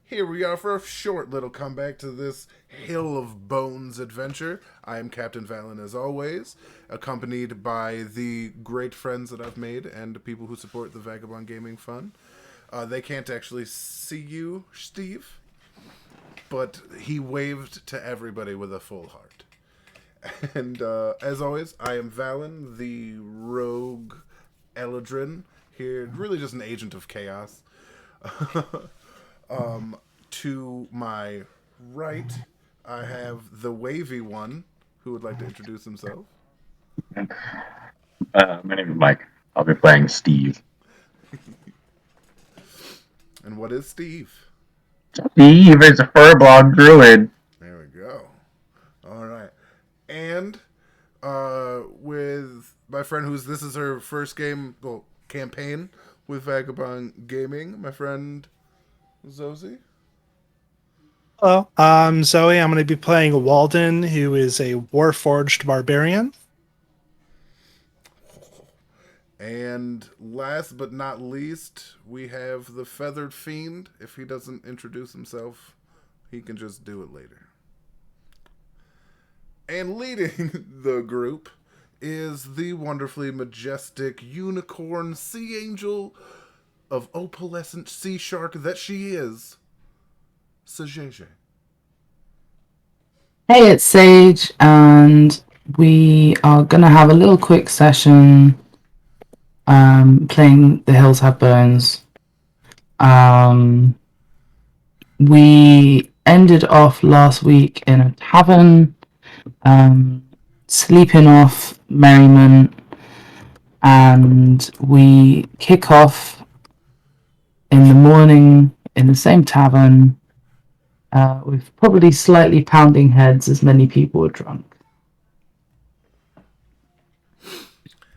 Here we are for a short little comeback to this Hill of Bones adventure. I am Captain Valen as always, accompanied by the great friends that I've made and people who support the Vagabond Gaming Fund. They can't actually see you, Steve, but he waved to everybody with a full heart. And as always, I am Valen, the rogue Eladrin, here, really just an agent of chaos. To my right, I have the wavy one who would like to introduce himself. My name is Mike. I'll be playing Steve. And what is Steve? Steve is a furblog druid. There we go. All right. And with my friend who's this is her first campaign with Vagabond Gaming, my friend Zosie. Hello, I'm Zoe. I'm going to be playing Walden, who is a Warforged barbarian. And last but not least, we have the Feathered Fiend. If he doesn't introduce himself, he can just do it later. And leading the group is the wonderfully majestic unicorn sea angel of opalescent sea shark that she is, Sajeje. Hey, it's Sage, and we are going to have a little quick session playing The Hills Have Bones. We ended off last week in a tavern, sleeping off merriment, and we kick off in the morning in the same tavern with probably slightly pounding heads as many people were drunk.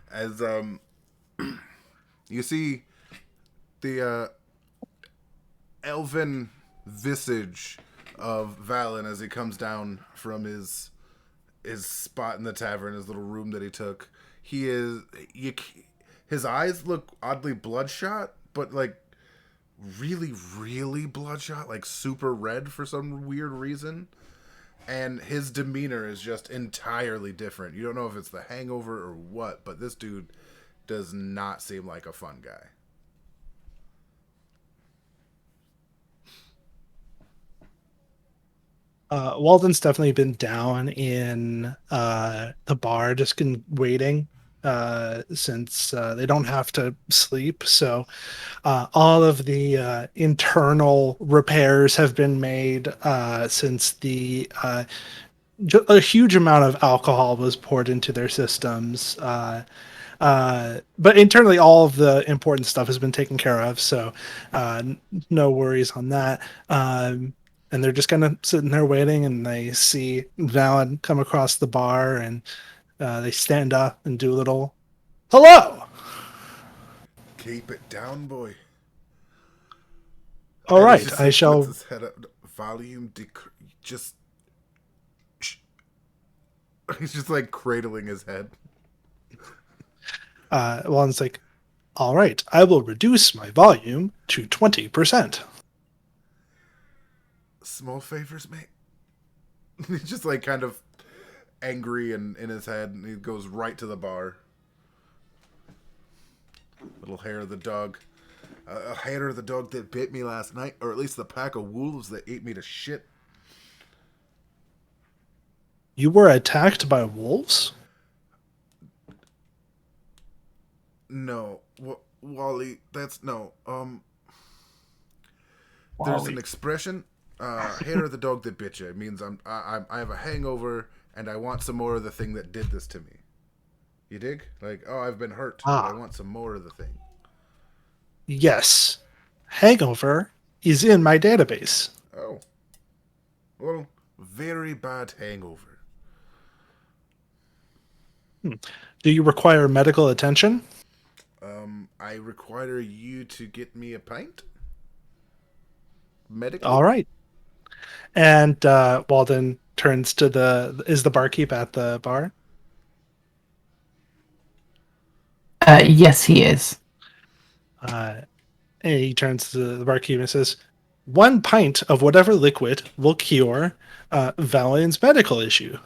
As you see the elven visage of Valen as he comes down from his spot in the tavern, his little room that he took. His eyes look oddly bloodshot, but like really, really bloodshot, like super red for some weird reason. And his demeanor is just entirely different. You don't know if it's the hangover or what, but this dude does not seem like a fun guy. Walden's definitely been down in the bar, just waiting since they don't have to sleep. So all of the internal repairs have been made since a huge amount of alcohol was poured into their systems. But internally, all of the important stuff has been taken care of, so no worries on that. And they're just kind of sitting there waiting, and they see Valen come across the bar, and they stand up and do a little hello. Keep it down, boy. All And he right, just I like, puts shall. his head up. Volume just. He's just like cradling his head. Walen's like, all right, I will reduce my volume to 20%. Small favors, mate. He's just like kind of angry and in his head, and he goes right to the bar. Little hair of the dog. A hair of the dog that bit me last night, or at least the pack of wolves that ate me to shit. You were attacked by wolves? No, Wally, that's no. There's Wally. an expression. Hair of the dog that bit you. It means I have a hangover and I want some more of the thing that did this to me. You dig? Like, oh, I've been hurt, but I want some more of the thing. Yes. Hangover is in my database. Oh, well, very bad hangover. Do you require medical attention? I require you to get me a pint. Medically. All right. And Walden turns to is the barkeep at the bar? Yes, he is. And he turns to the barkeep and says, 1 pint of whatever liquid will cure Valen's medical issue.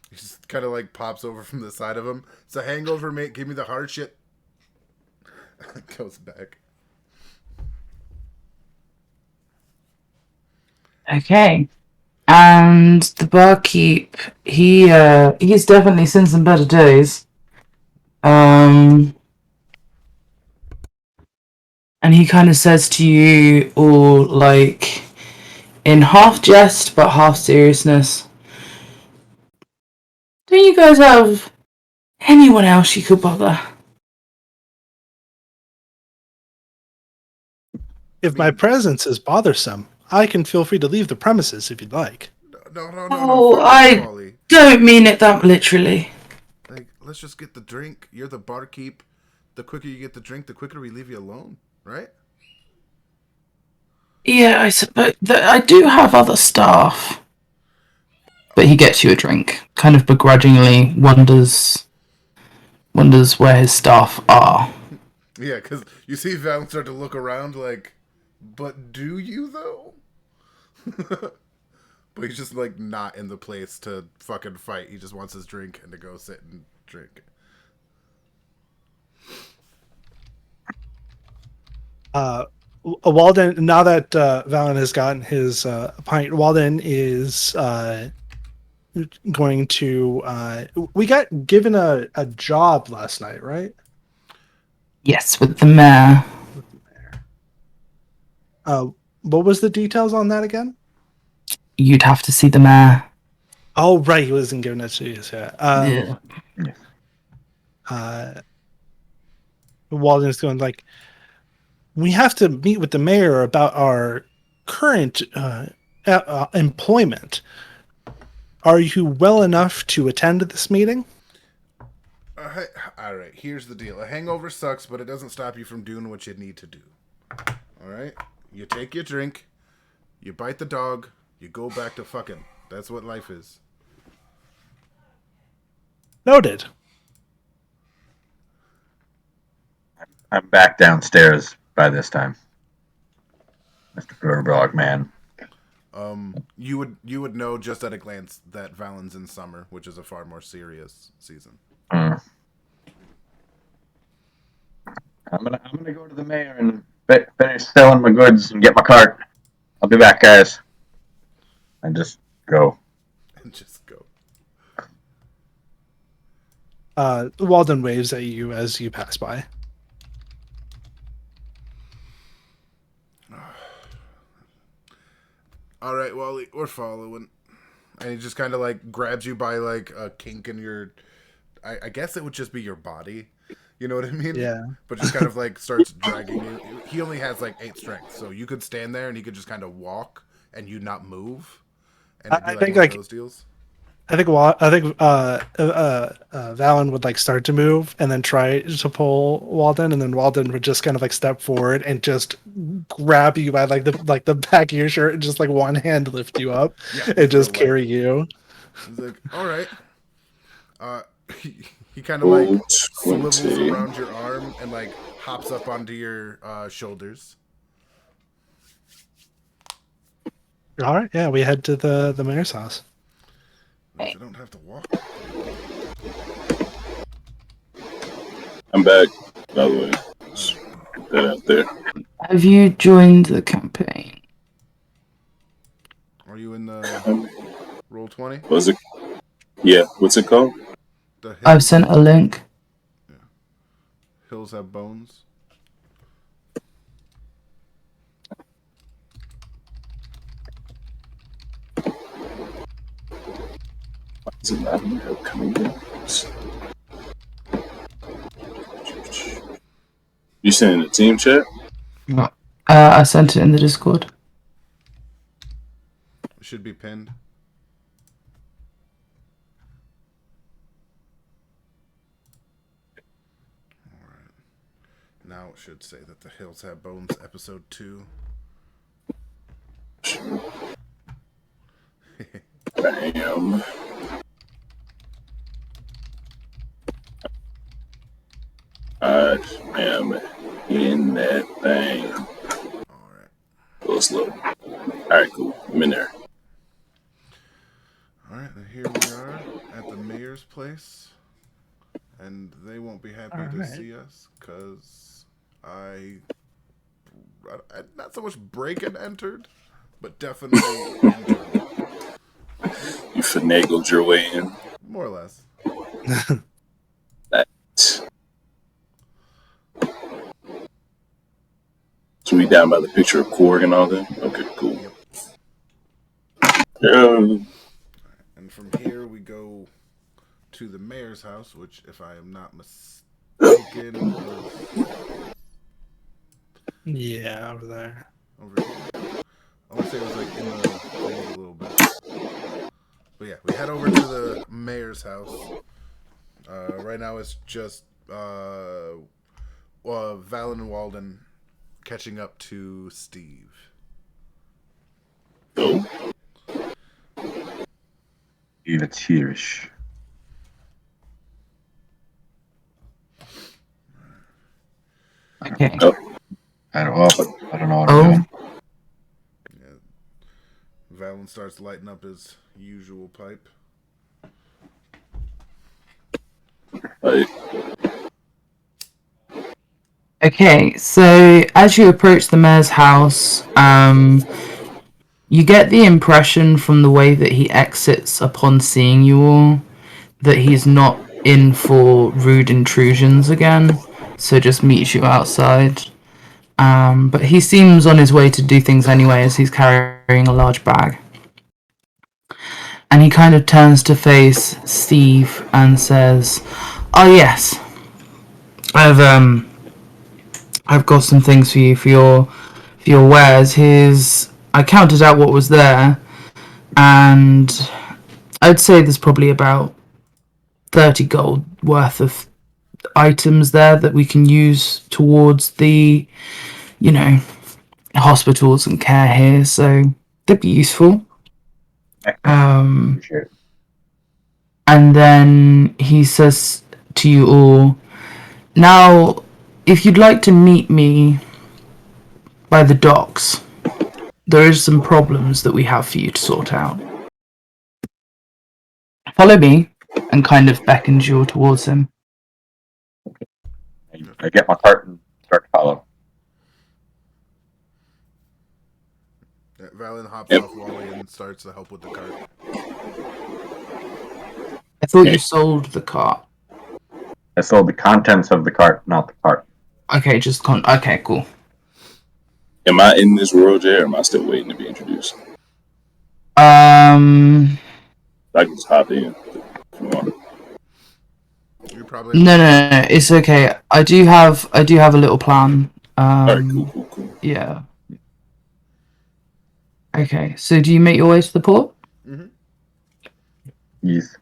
He just kind of like pops over from the side of him. It's a hangover, mate. Give me the hard shit. Goes back. Okay. And the barkeep, he's definitely seen some better days. And he kind of says to you all, like, in half jest but half seriousness, don't you guys have anyone else you could bother? If my presence is bothersome, I can feel free to leave the premises if you'd like. No. Oh, Fuck I this, Wally. don't mean it that literally. Like, let's just get the drink. You're the barkeep. The quicker you get the drink, the quicker we leave you alone, right? Yeah, I suppose I do have other staff. But he gets you a drink, kind of begrudgingly wonders where his staff are. Yeah, because you see Val start to look around like, but do you though? But he's just like not in the place to fucking fight. He just wants his drink and to go sit and drink. Walden, now that Valen has gotten his pint, Walden is going to. We got given a job last night, right? Yes, with the mayor. What was the details on that again? You'd have to see the mayor. Oh, right, he wasn't giving it to you. Yeah. Walden's going like, we have to meet with the mayor about our current employment. Are you well enough to attend this meeting? All right, here's the deal. A hangover sucks, but it doesn't stop you from doing what you need to do. All right? You take your drink, you bite the dog, you go back to fucking. That's what life is. Noted. I'm back downstairs by this time, Mr. Furbrog, man. You would know just at a glance that Valen's in summer, which is a far more serious season. I'm gonna go to the mayor and finish selling my goods and get my cart. I'll be back, guys. And just go. And just go. Walden waves at you as you pass by. All right, Wally, we're following. And he just kind of like grabs you by like a kink in your. I guess it would just be your body. You know what I mean? Yeah. But just kind of like starts dragging you. He only has like 8 strength, so you could stand there and he could just kind of walk and you not move. And I think like those deals. I think Valen would like start to move and then try to pull Walden, and then Walden would just kind of like step forward and just grab you by like the back of your shirt and just like one hand lift you up and just carry you. He's like, all right. He kind of like swivels around your arm and like hops up onto your shoulders. All right, yeah, we head to the mayor's house. I don't have to walk. I'm back, by the way. Just get that out there. Have you joined the campaign? Are you in the Roll 20? Was it? Yeah, what's it called? I've sent a link. Yeah. Hills have bones. Is it not coming in? You sent in the team chat? I sent it in the Discord. It should be pinned. Alright. Now it should say that the Hills Have Bones, Episode 2. Bam. I am in that thing. Alright. So, all right, cool. I'm in there. All right, and here we are at the mayor's place, and they won't be happy All to right. see us because I not so much break and entered, but definitely entered, You finagled your way in. more or less. That. So we down by the picture of Korg and all that? Okay, cool. Yeah. And from here we go to the mayor's house, which, if I am not mistaken, was Yeah, over there. over here. I want to say it was like in the thing a little bit. But yeah, we head over to the mayor's house. Right now it's just Valen and Walden catching up to Steve. So, It's here-ish. Okay. I don't know what I'm Oh, doing. Yeah. Valen starts lighting up his usual pipe. like, okay. So as you approach the mayor's house, you get the impression from the way that he exits upon seeing you all that he's not in for rude intrusions again. So just meets you outside. But he seems on his way to do things anyway, as he's carrying a large bag. And he kind of turns to face Steve and says, "Oh yes, I've got some things for you for your wares. I counted out what was there, and I'd say there's probably about 30 gold worth of items there that we can use towards the, hospitals and care here, so they'd be useful." Appreciate it. And then he says to you all, "Now, if you'd like to meet me by the docks, there is some problems that we have for you to sort out. Follow me," and kind of beckons you towards him. I get my cart and start to follow. Valen hops Yep. off Wally and starts to help with the cart. I thought Okay. you sold the cart. I sold the contents of the cart, not the cart. Okay, okay, cool. am I in this world yet, or am I still waiting to be introduced? I can just hop in if you want. You're probably No, it's okay. I do have a little plan. All right, cool. Yeah. Okay, so do you make your way to the port? Mm-hmm. Yes.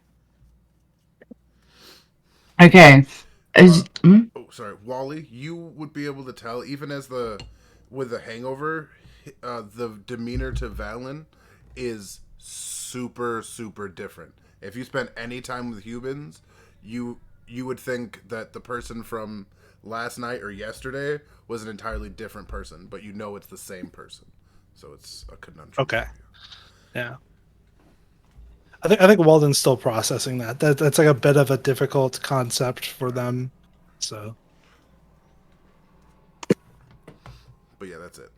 Okay. Oh, sorry, Wally. You would be able to tell, even as with the hangover, the demeanor to Valen is super, super different. If you spent any time with humans, you would think that the person from last night or yesterday was an entirely different person, but you know it's the same person. So it's a conundrum. Okay. Yeah. I think Walden's still processing that. That's like a bit of a difficult concept for them. So But yeah, that's it.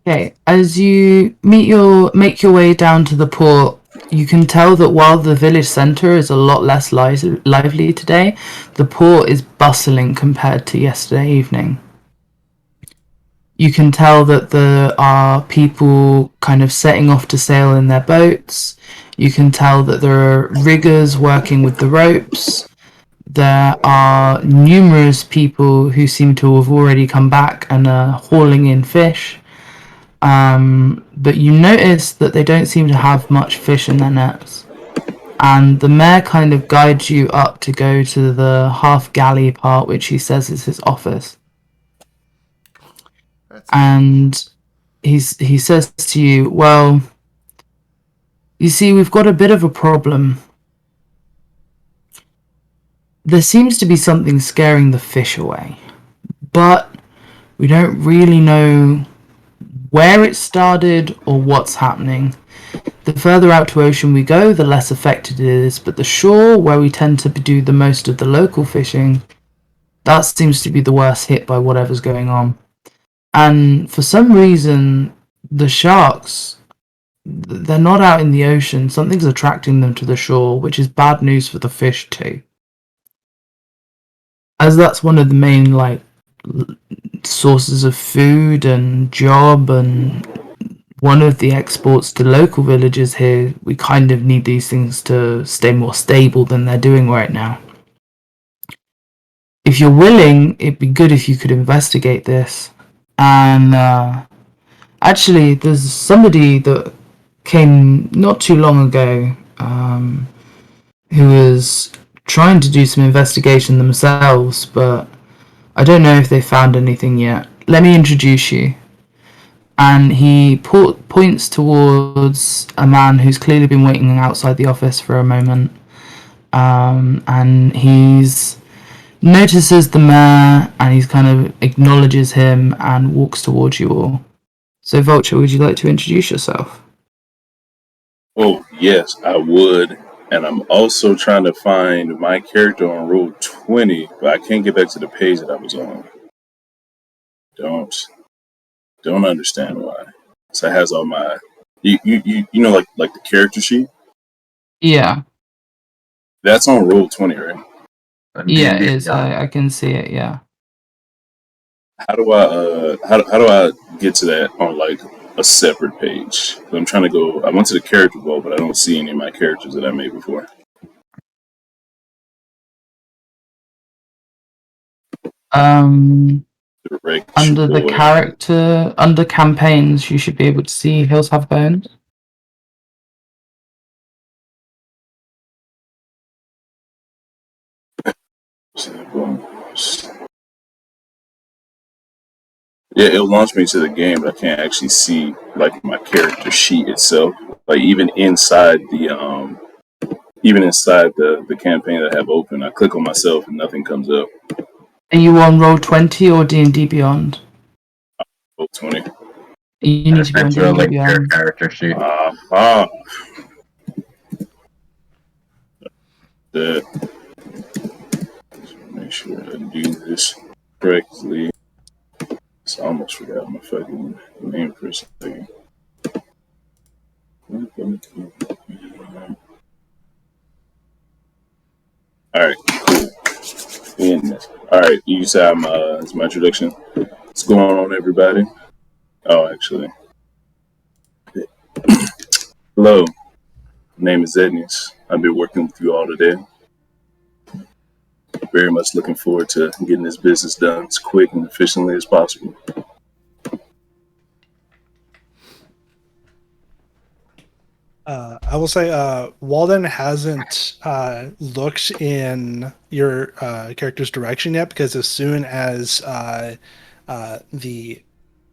Okay, as you make your way down to the port, you can tell that while the village centre is a lot less lively today, the port is bustling compared to yesterday evening. You can tell that there are people kind of setting off to sail in their boats. You can tell that there are riggers working with the ropes. There are numerous people who seem to have already come back and are hauling in fish. But you notice that they don't seem to have much fish in their nets. And the mayor kind of guides you up to go to the half galley part, which he says is his office. And he says to you, "Well, you see, we've got a bit of a problem. There seems to be something scaring the fish away, but we don't really know where it started or what's happening. The further out to ocean we go, the less affected it is, but the shore, where we tend to do the most of the local fishing, that seems to be the worst hit by whatever's going on. And for some reason, the sharks, they're not out in the ocean. Something's attracting them to the shore, which is bad news for the fish too. As that's one of the main sources of food and job and one of the exports to local villages here, we kind of need these things to stay more stable than they're doing right now. If you're willing, it'd be good if you could investigate this. And actually, there's somebody that came not too long ago who was trying to do some investigation themselves, but I don't know if they found anything yet. Let me introduce you. And he points towards a man who's clearly been waiting outside the office for a moment. And he's notices the mayor, and he's kind of acknowledges him and walks towards you all. So, Vulture, would you like to introduce yourself? Oh, yes, I would. And I'm also trying to find my character on roll 20, but I can't get back to the page that I was on. Don't understand why. So it has all my you know like the character sheet? Yeah. That's on roll 20, right? Yeah, it is. I can see it, yeah. How do I get to that on like a separate page? I'm trying to go. I went to the character vault, but I don't see any of my characters that I made before. Under the character, under campaigns, you should be able to see Hills Have Bones. Yeah, it'll launch me to the game, but I can't actually see like my character sheet itself. Like even inside the campaign that I have open, I click on myself and nothing comes up. Are you on Roll20 or D&D Beyond? Roll20. You need to be on D&D Beyond. Character sheet. Make sure I do this correctly. So I almost forgot my fucking name for a second. Alright, cool. Alright, you said it's my introduction. What's going on, everybody? Oh, actually. Hello. My name is Ednius. I've been working with you all today. Very much looking forward to getting this business done as quick and efficiently as possible. I will say Walden hasn't looked in your character's direction yet, because as soon as the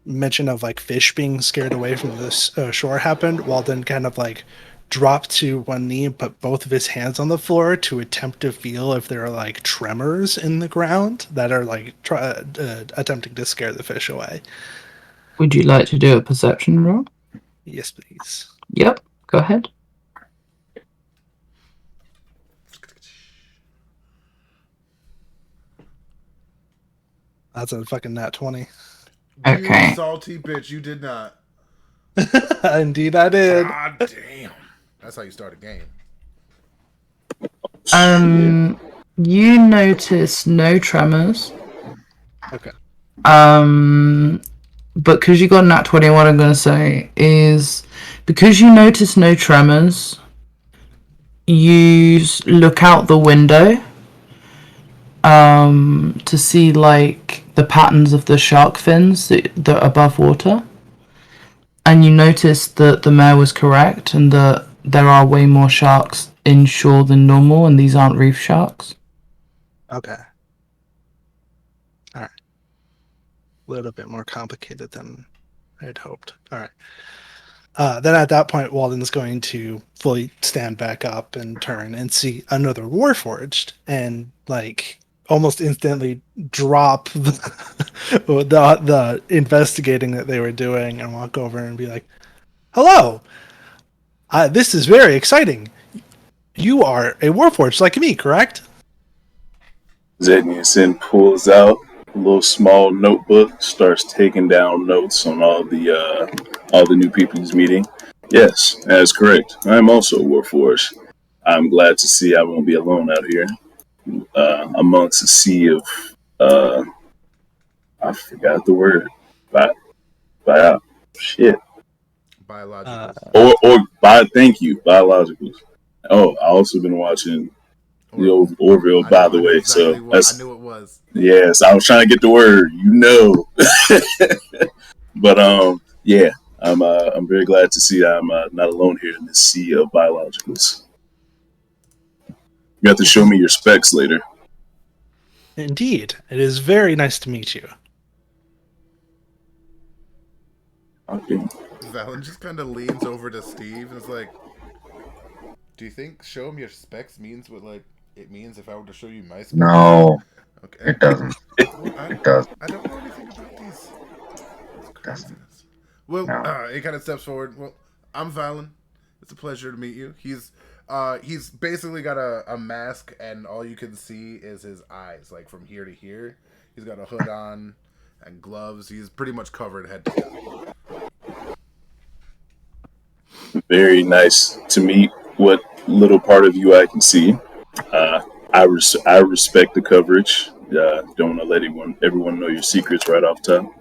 mention of like fish being scared away from this shore happened, Walden kind of like dropped to one knee and put both of his hands on the floor to attempt to feel if there are like tremors in the ground that are like attempting to scare the fish away. Would you like to do a perception roll? Yes, please. Yep, go ahead. That's a fucking nat 20. Okay. You salty bitch, you did not. Indeed I did. God damn. That's how you start a game. You notice no tremors. Okay. But because you got nat 20, what I'm going to say is, because you notice no tremors, you look out the window to see like the patterns of the shark fins that are above water, and you notice that the mayor was correct and that there are way more sharks inshore than normal, and these aren't reef sharks. Okay. All right. A little bit more complicated than I had hoped. All right. Then at that point, Walden's going to fully stand back up and turn and see another Warforged, and like almost instantly drop the investigating that they were doing and walk over and be like, "Hello, this is very exciting. You are a warforged like me, correct?" Zedniason pulls out a little small notebook, starts taking down notes on all the new people he's meeting. Yes, that is correct. I am also a Warforged. I'm glad to see I won't be alone out here amongst a sea of I forgot the word. Shit. Biologicals. Thank you, biologicals. Oh, I also been watching the old Orville, by the way. Exactly So what, I knew it was. Yes, I was trying to get the word, But yeah, I'm very glad to see I'm not alone here in this sea of biologicals. You have to show me your specs later. Indeed, it is very nice to meet you. Okay. Valen just kind of leans over to Steve and is like, "Do you think show him your specs means what like it means if I were to show you my specs?" No, Okay. it doesn't. It does. I don't know anything about these. It's Doesn't. craziness. Well, No. he kind of steps forward. Well, I'm Valen. It's a pleasure to meet you. He's basically got a mask, and all you can see is his eyes, like from here to here. He's got a hood on and gloves. He's pretty much covered head to toe. Very nice to meet what little part of you I can see. I respect the coverage. Don't want to let everyone know your secrets right off top.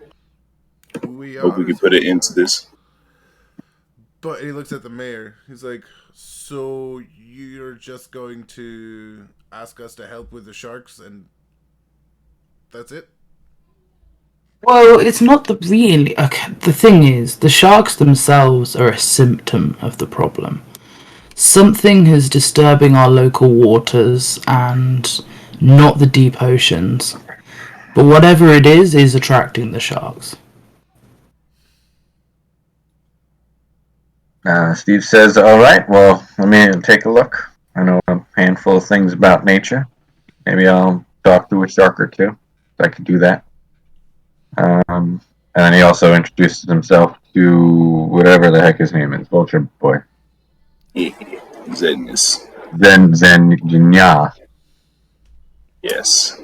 Hope we can put an end to this. But he looks at the mayor. He's like, "So you're just going to ask us to help with the sharks, and that's it?" Well, it's not really. Okay, the thing is, the sharks themselves are a symptom of the problem. Something is disturbing our local waters and not the deep oceans. But whatever it is attracting the sharks. Steve says, "All right, well, let me take a look. I know a handful of things about nature. Maybe I'll talk to a shark or two. I could do that." And then he also introduces himself to whatever the heck his name is, Vulture Boy. Zedness. Zenya. Yes.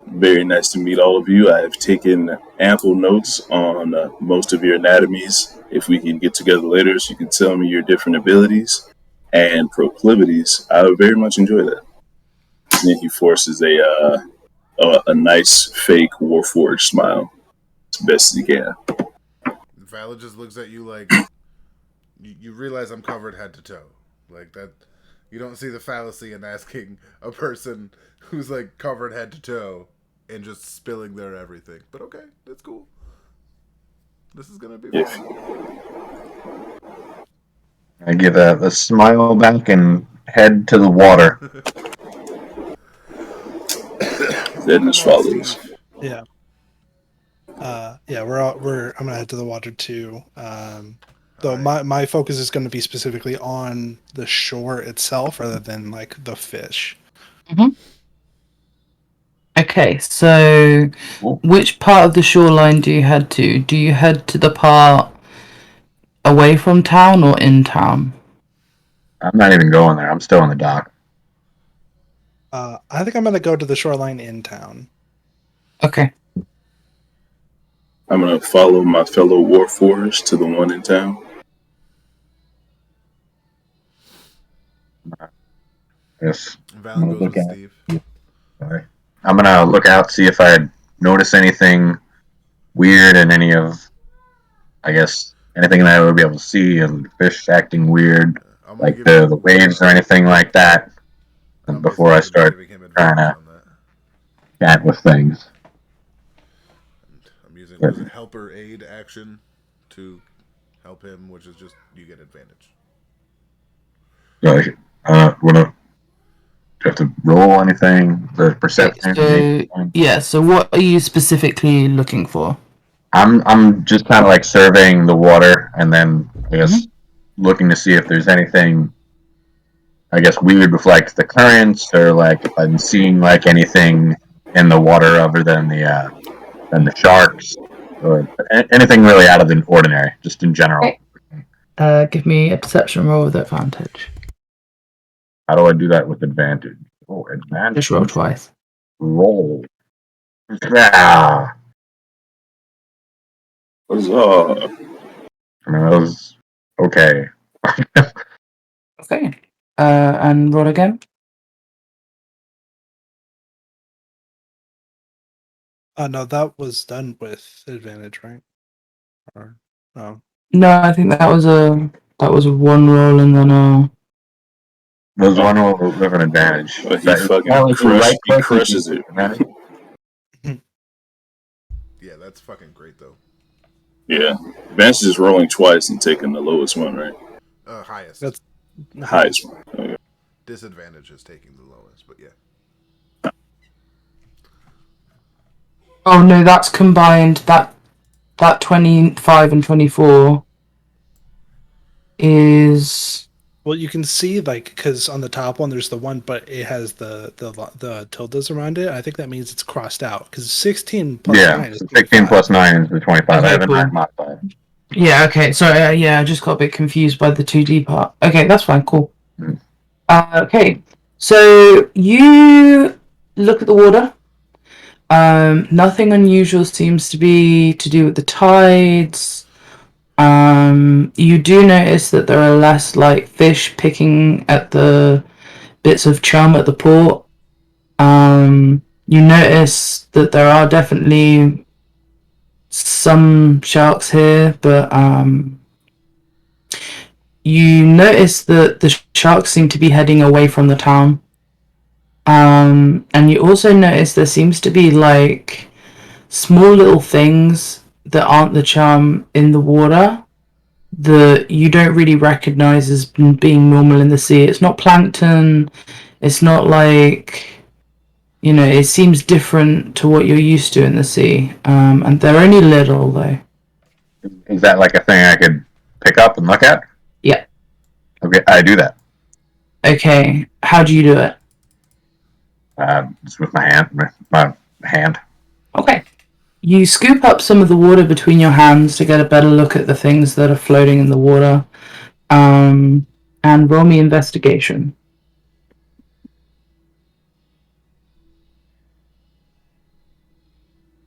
Very nice to meet all of you. I have taken ample notes on most of your anatomies. If we can get together later so you can tell me your different abilities and proclivities, I would very much enjoy that. And then he forces a nice fake Warforged smile as best as he can. Vala just looks at you like, you realize I'm covered head to toe. Like that, you don't see the fallacy in asking a person who's like covered head to toe and just spilling their everything. But okay, that's cool. This is gonna be fun. I give a smile back and head to the water. Zedness follows. Yeah. I'm gonna head to the water too. Though my focus is going to be specifically on the shore itself rather than like the fish. Mm-hmm. Okay, so which part of the shoreline do you head to? Do you head to the part away from town or in town? I'm not even going there. I'm still on the dock. I think I'm going to go to the shoreline in town. Okay. I'm going to follow my fellow Warforged to the one in town. Yes. Val goes with Steve. Sorry. I'm going to look out, see if I notice anything weird in any of, I guess, anything that I would be able to see, and fish acting weird, like the waves or anything like that, before I start trying to chat with things. I'm using helper aid action to help him, which is just you get advantage. Do you have to roll anything? The perception? So what are you specifically looking for? I'm just kind of like surveying the water, and then I guess looking to see if there's anything I guess, weird with like the currents, or like if I'm seeing like anything in the water other than the sharks, or anything really out of the ordinary, just in general. Okay. Give me a perception roll with advantage. How do I do that with advantage? Oh, advantage. Just roll twice. Roll. Ah. Huzzah. I mean, that was okay. Okay. And roll again. No, that was done with advantage, right? Or no? No, I think that was a one roll and then a. There's one roll with an advantage. But he fucking crushes it. Yeah, that's fucking great though. Yeah. Advantage is rolling twice and taking the lowest one, right? Highest. That's Highest one. Okay. Disadvantage is taking the lowest, but yeah. Oh no, that's combined. That 25 and 24 is. Well, you can see like because on the top one there's the one, but it has the tildes around it. I think that means it's crossed out because 16 plus 9 is 16 plus 9 is the 25. Okay, I haven't cool. modified. Yeah. Okay. Sorry. Yeah, I just got a bit confused by the 2D part. Okay, that's fine. Cool. Okay. So you look at the water. Nothing unusual seems to be to do with the tides. You do notice that there are less like fish picking at the bits of chum at the port. You notice that there are definitely some sharks here, but you notice that the sharks seem to be heading away from the town. And you also notice there seems to be like small little things that aren't the chum in the water that you don't really recognize as being normal in the sea. It's not plankton. It's not like, it seems different to what you're used to in the sea. And they're only little though. Is that like a thing I could pick up and look at? Yeah. Okay, I do that. Okay. How do you do it? Just with my hand. Okay. You scoop up some of the water between your hands to get a better look at the things that are floating in the water. And roll me investigation.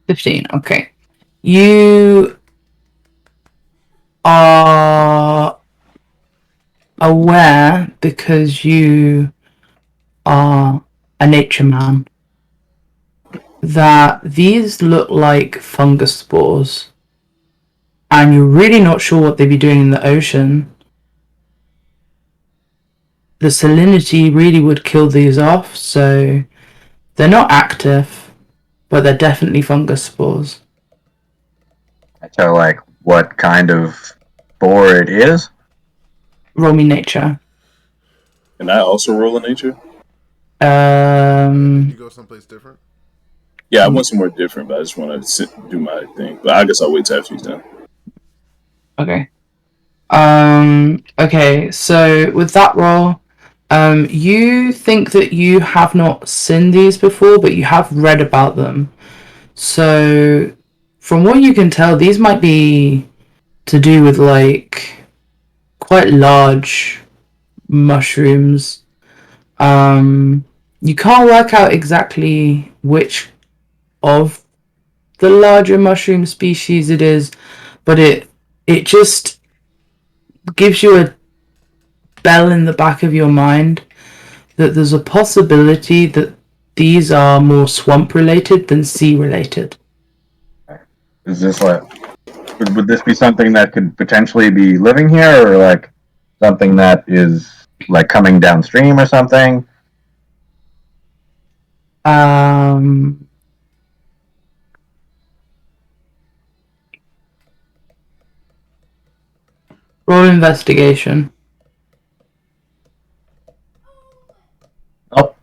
15. Okay. You are aware, because you are a nature man, that these look like fungus spores, and you're really not sure what they'd be doing in the ocean. The salinity really would kill these off, so they're not active, but they're definitely fungus spores. So, like, what kind of spore it is? Roll me nature. Can I also roll a nature? Can you go someplace different? Yeah, I went somewhere different, but I just want to do my thing. But I guess I'll wait till after he's done. Okay. Okay, so with that roll, you think that you have not seen these before, but you have read about them. So, from what you can tell, these might be to do with, like, quite large mushrooms. You can't work out exactly which of the larger mushroom species it is, but it just gives you a bell in the back of your mind that there's a possibility that these are more swamp related than sea related. Is this like, would this be something that could potentially be living here, or like something that is like coming downstream or something? Roll investigation. Oh.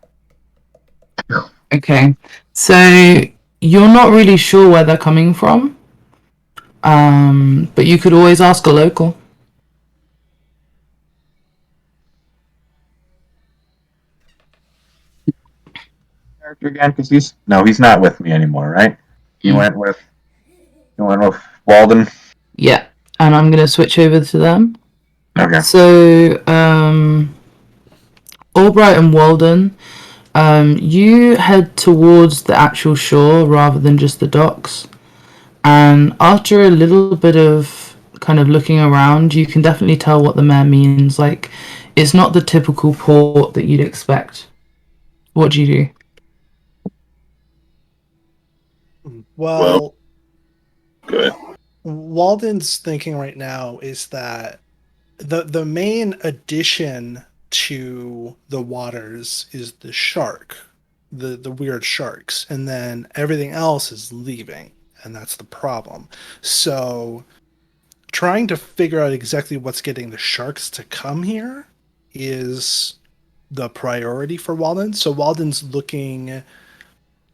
Okay, so you're not really sure where they're coming from, but you could always ask a local. character again? Because he's not with me anymore, right? He went with Walden. Yeah, and I'm gonna switch over to them. Okay. So, Albright and Walden, you head towards the actual shore rather than just the docks. And after a little bit of kind of looking around, you can definitely tell what the mayor means. Like, it's not the typical port that you'd expect. What do you do? Well, Go ahead. Walden's thinking right now is that the main addition to the waters is the shark, the weird sharks, and then everything else is leaving, and that's the problem. So trying to figure out exactly what's getting the sharks to come here is the priority for Walden. So Walden's looking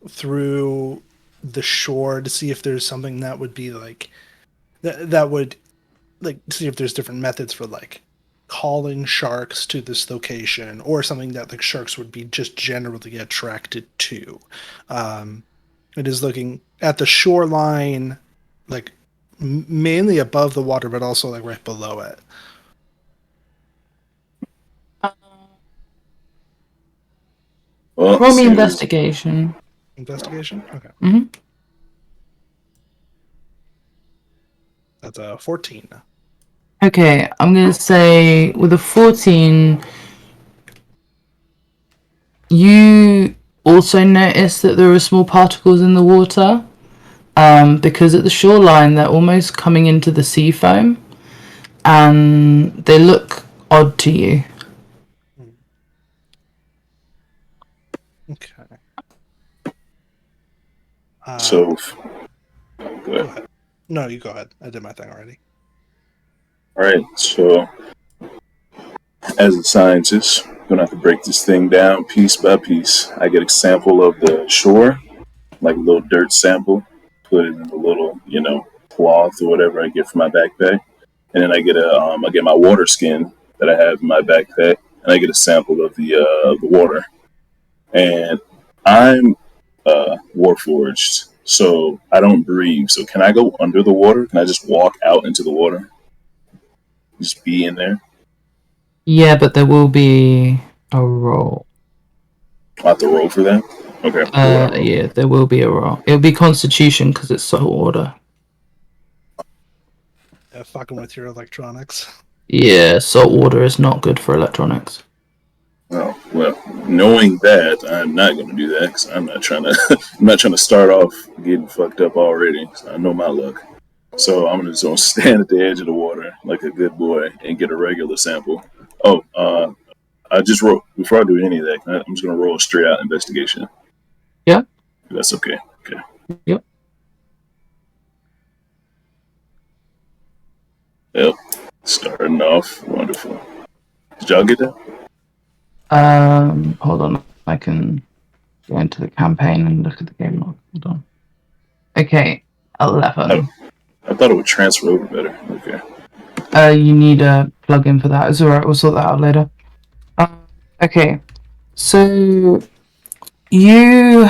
through the shore to see if there's something that would be like that would like see if there's different methods for like calling sharks to this location, or something that like sharks would be just generally attracted to. It is looking at the shoreline, like mainly above the water, but also like right below it. Well, Roll me seems- investigation. Investigation? Okay. Mm-hmm. That's a 14. Okay, I'm gonna say with a 14, you also notice that there are small particles in the water, because at the shoreline they're almost coming into the sea foam, and they look odd to you. Okay. So, go ahead. ahead. No, you go ahead. I did my thing already. All right, so as a scientist, I'm gonna have to break this thing down piece by piece. I get a sample of the shore, like a little dirt sample, put it in a little, cloth or whatever I get from my backpack, and then I get my water skin that I have in my backpack, and I get a sample of the water. And I'm warforged, so I don't breathe. So can I go under the water? Can I just walk out into the water? Just be in there? Yeah, but there will be a roll. I have to roll for that? Okay. Yeah, there will be a roll. It'll be Constitution because it's salt water. Yeah, fucking with your electronics. Yeah, salt water is not good for electronics. Oh, well, knowing that, I'm not going to do that because I'm not trying to start off getting fucked up already. So I know my luck. So I'm just going to stand at the edge of the water like a good boy and get a regular sample. Oh, I just roll, before I do any of that, I'm just going to roll a straight out investigation. Yeah. If that's okay. Okay. Yep. Yep. Starting off wonderful. Did y'all get that? Hold on. I can go into the campaign and look at the game log. Hold on. Okay, 11. I thought it would transfer over better. Okay. You need a plug-in for that. It's alright, we'll sort that out later. Okay, so you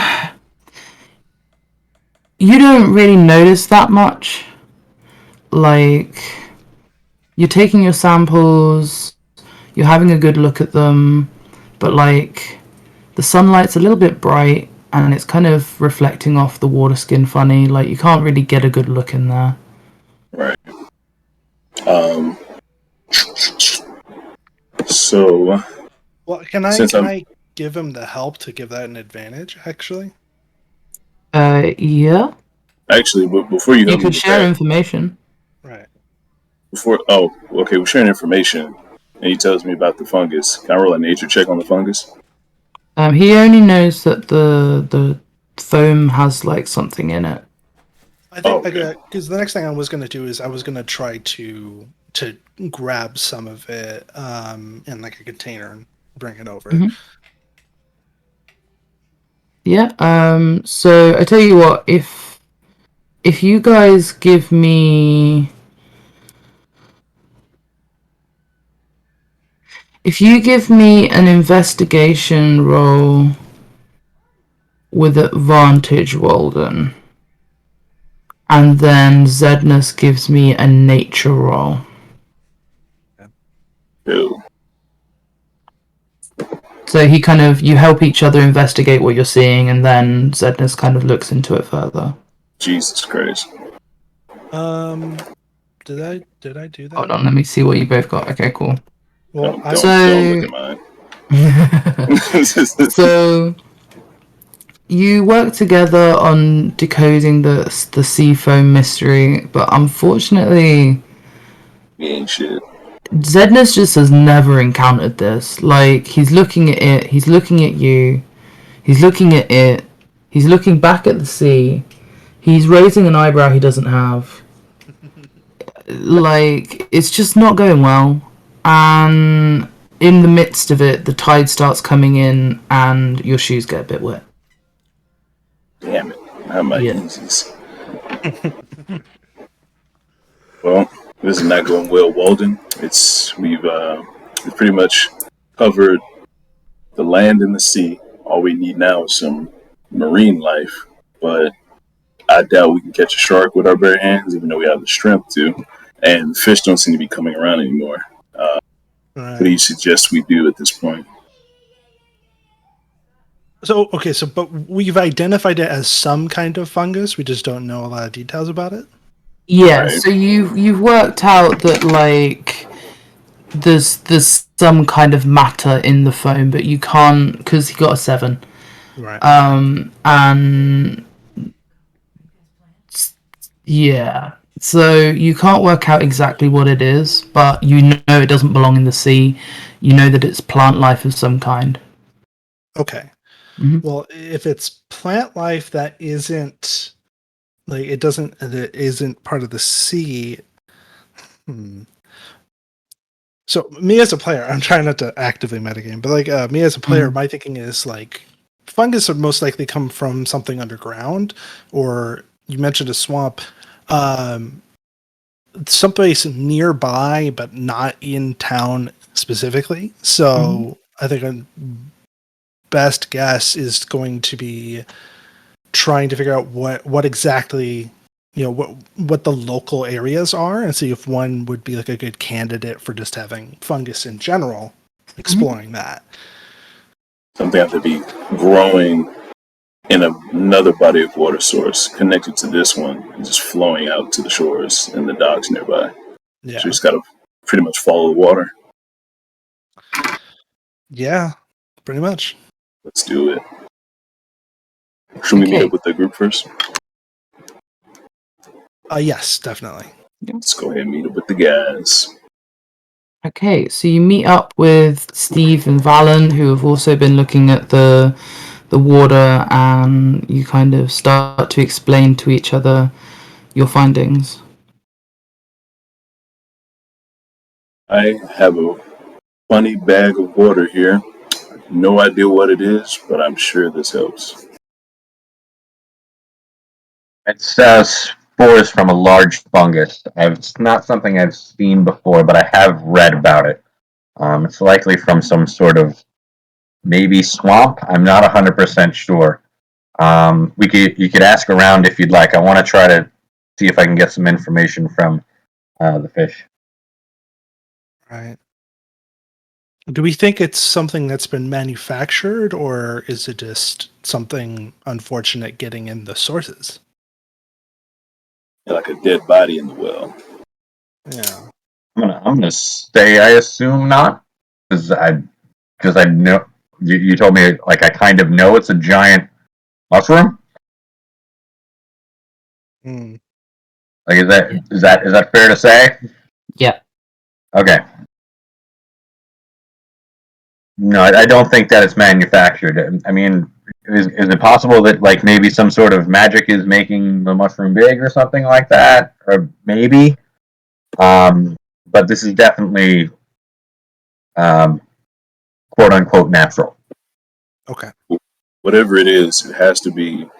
don't really notice that much. Like, you're taking your samples, you're having a good look at them, but like, the sunlight's a little bit bright and it's kind of reflecting off the water skin funny. Like, you can't really get a good look in there. Right. So. Well, can I give him the help to give that an advantage? Actually. Yeah. Actually, but before you could share information. Right. We're sharing information, and he tells me about the fungus. Can I roll a nature check on the fungus? He only knows that the foam has like something in it. I think because the next thing I was going to do is I was going to try to grab some of it in like a container and bring it over. Mm-hmm. Yeah. So I tell you what, if you guys give me an investigation roll with advantage, Walden. And then Zednus gives me a nature roll. Ew. So he kind of, you help each other investigate what you're seeing, and then Zednus kind of looks into it further. Jesus Christ. Did I do that? Hold on, let me see what you both got. Okay, cool. Well, Don't, I don't look at mine. So you work together on decoding the seafoam mystery, but unfortunately, He ain't shit. Zednus just has never encountered this. Like, he's looking at it, he's looking at you, he's looking at it, he's looking back at the sea, he's raising an eyebrow he doesn't have. Like, it's just not going well. And in the midst of it, the tide starts coming in and your shoes get a bit wet. Damn it. How am I Yeah. Yeezys? Well, this is not going well, Walden. We've pretty much covered the land and the sea. All we need now is some marine life, but I doubt we can catch a shark with our bare hands, even though we have the strength to. And fish don't seem to be coming around anymore. What do you suggest we do at this point? But we've identified it as some kind of fungus. We just don't know a lot of details about it. Yeah, Right. so you've worked out that, like, there's some kind of matter in the foam, but you can't, because he got a 7. Right. And yeah, so you can't work out exactly what it is, but you know it doesn't belong in the sea. You know that it's plant life of some kind. Okay. Mhm. Well, if it's plant life that isn't that isn't part of the sea. So me as a player, I'm trying not to actively metagame, but like me as a player, my thinking is like fungus would most likely come from something underground, or you mentioned a swamp, someplace nearby, but not in town specifically. So I think a best guess is going to be trying to figure out what exactly, what the local areas are, and see if one would be like a good candidate for just having fungus in general, exploring that. Something have to be growing in another body of water source connected to this one and just flowing out to the shores and the docks nearby. Yeah. So you just gotta pretty much follow the water. Yeah, pretty much. Let's do it. Should we meet Okay. up with the group first? Yes, definitely. Let's go ahead and meet up with the guys. Okay, so you meet up with Steve and Valen, who have also been looking at the water, and you kind of start to explain to each other your findings. I have a funny bag of water here. No idea what it is, but I'm sure this helps. It's spores from a large fungus. It's not something I've seen before, but I have read about it. It's likely from some sort of maybe swamp. I'm not 100% sure. You could ask around if you'd like. I want to try to see if I can get some information from the fish. Right. Do we think it's something that's been manufactured, or is it just something unfortunate getting in the sources? Like a dead body in the well. Yeah. I'm gonna say I assume not, because I know you told me, like, I kind of know it's a giant mushroom. Hmm. Like, is that fair to say? Yeah. Okay. No, I don't think that it's manufactured. I mean, is it possible that, like, maybe some sort of magic is making the mushroom big or something like that? Or maybe. But this is definitely, quote unquote, natural. Okay. Whatever it is, it has to be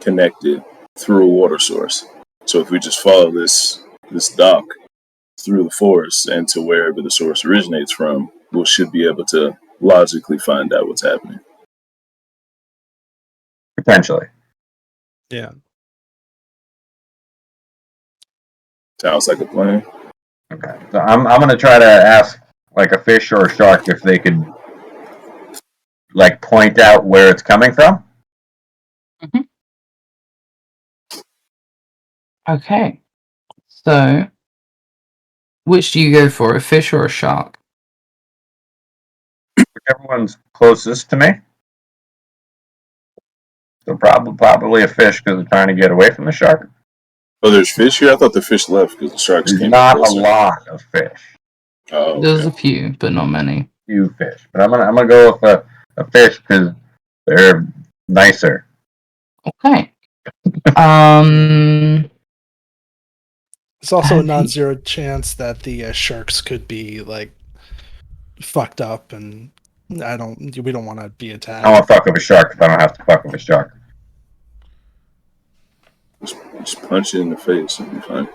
connected through a water source. So if we just follow this dock through the forest and to wherever the source originates from, we should be able to logically find out what's happening. Potentially. Yeah. Sounds like a plan. Okay. So I'm gonna try to ask like a fish or a shark if they could like point out where it's coming from. Okay. So, which do you go for, a fish or a shark? Whichever one's closest to me. So probably a fish because they're trying to get away from the shark. Oh, there's fish here? I thought the fish left because the sharks There's came not closer. a lot of fish. Oh, There's okay. a few, but not many. Few fish, but I'm gonna go with a fish because they're nicer. Okay. It's also a Have you- non-zero chance that the sharks could be like fucked up, and we don't want to be attacked. I don't want to fuck with a shark if I don't have to fuck with a shark. Just punch it in the face and be fine.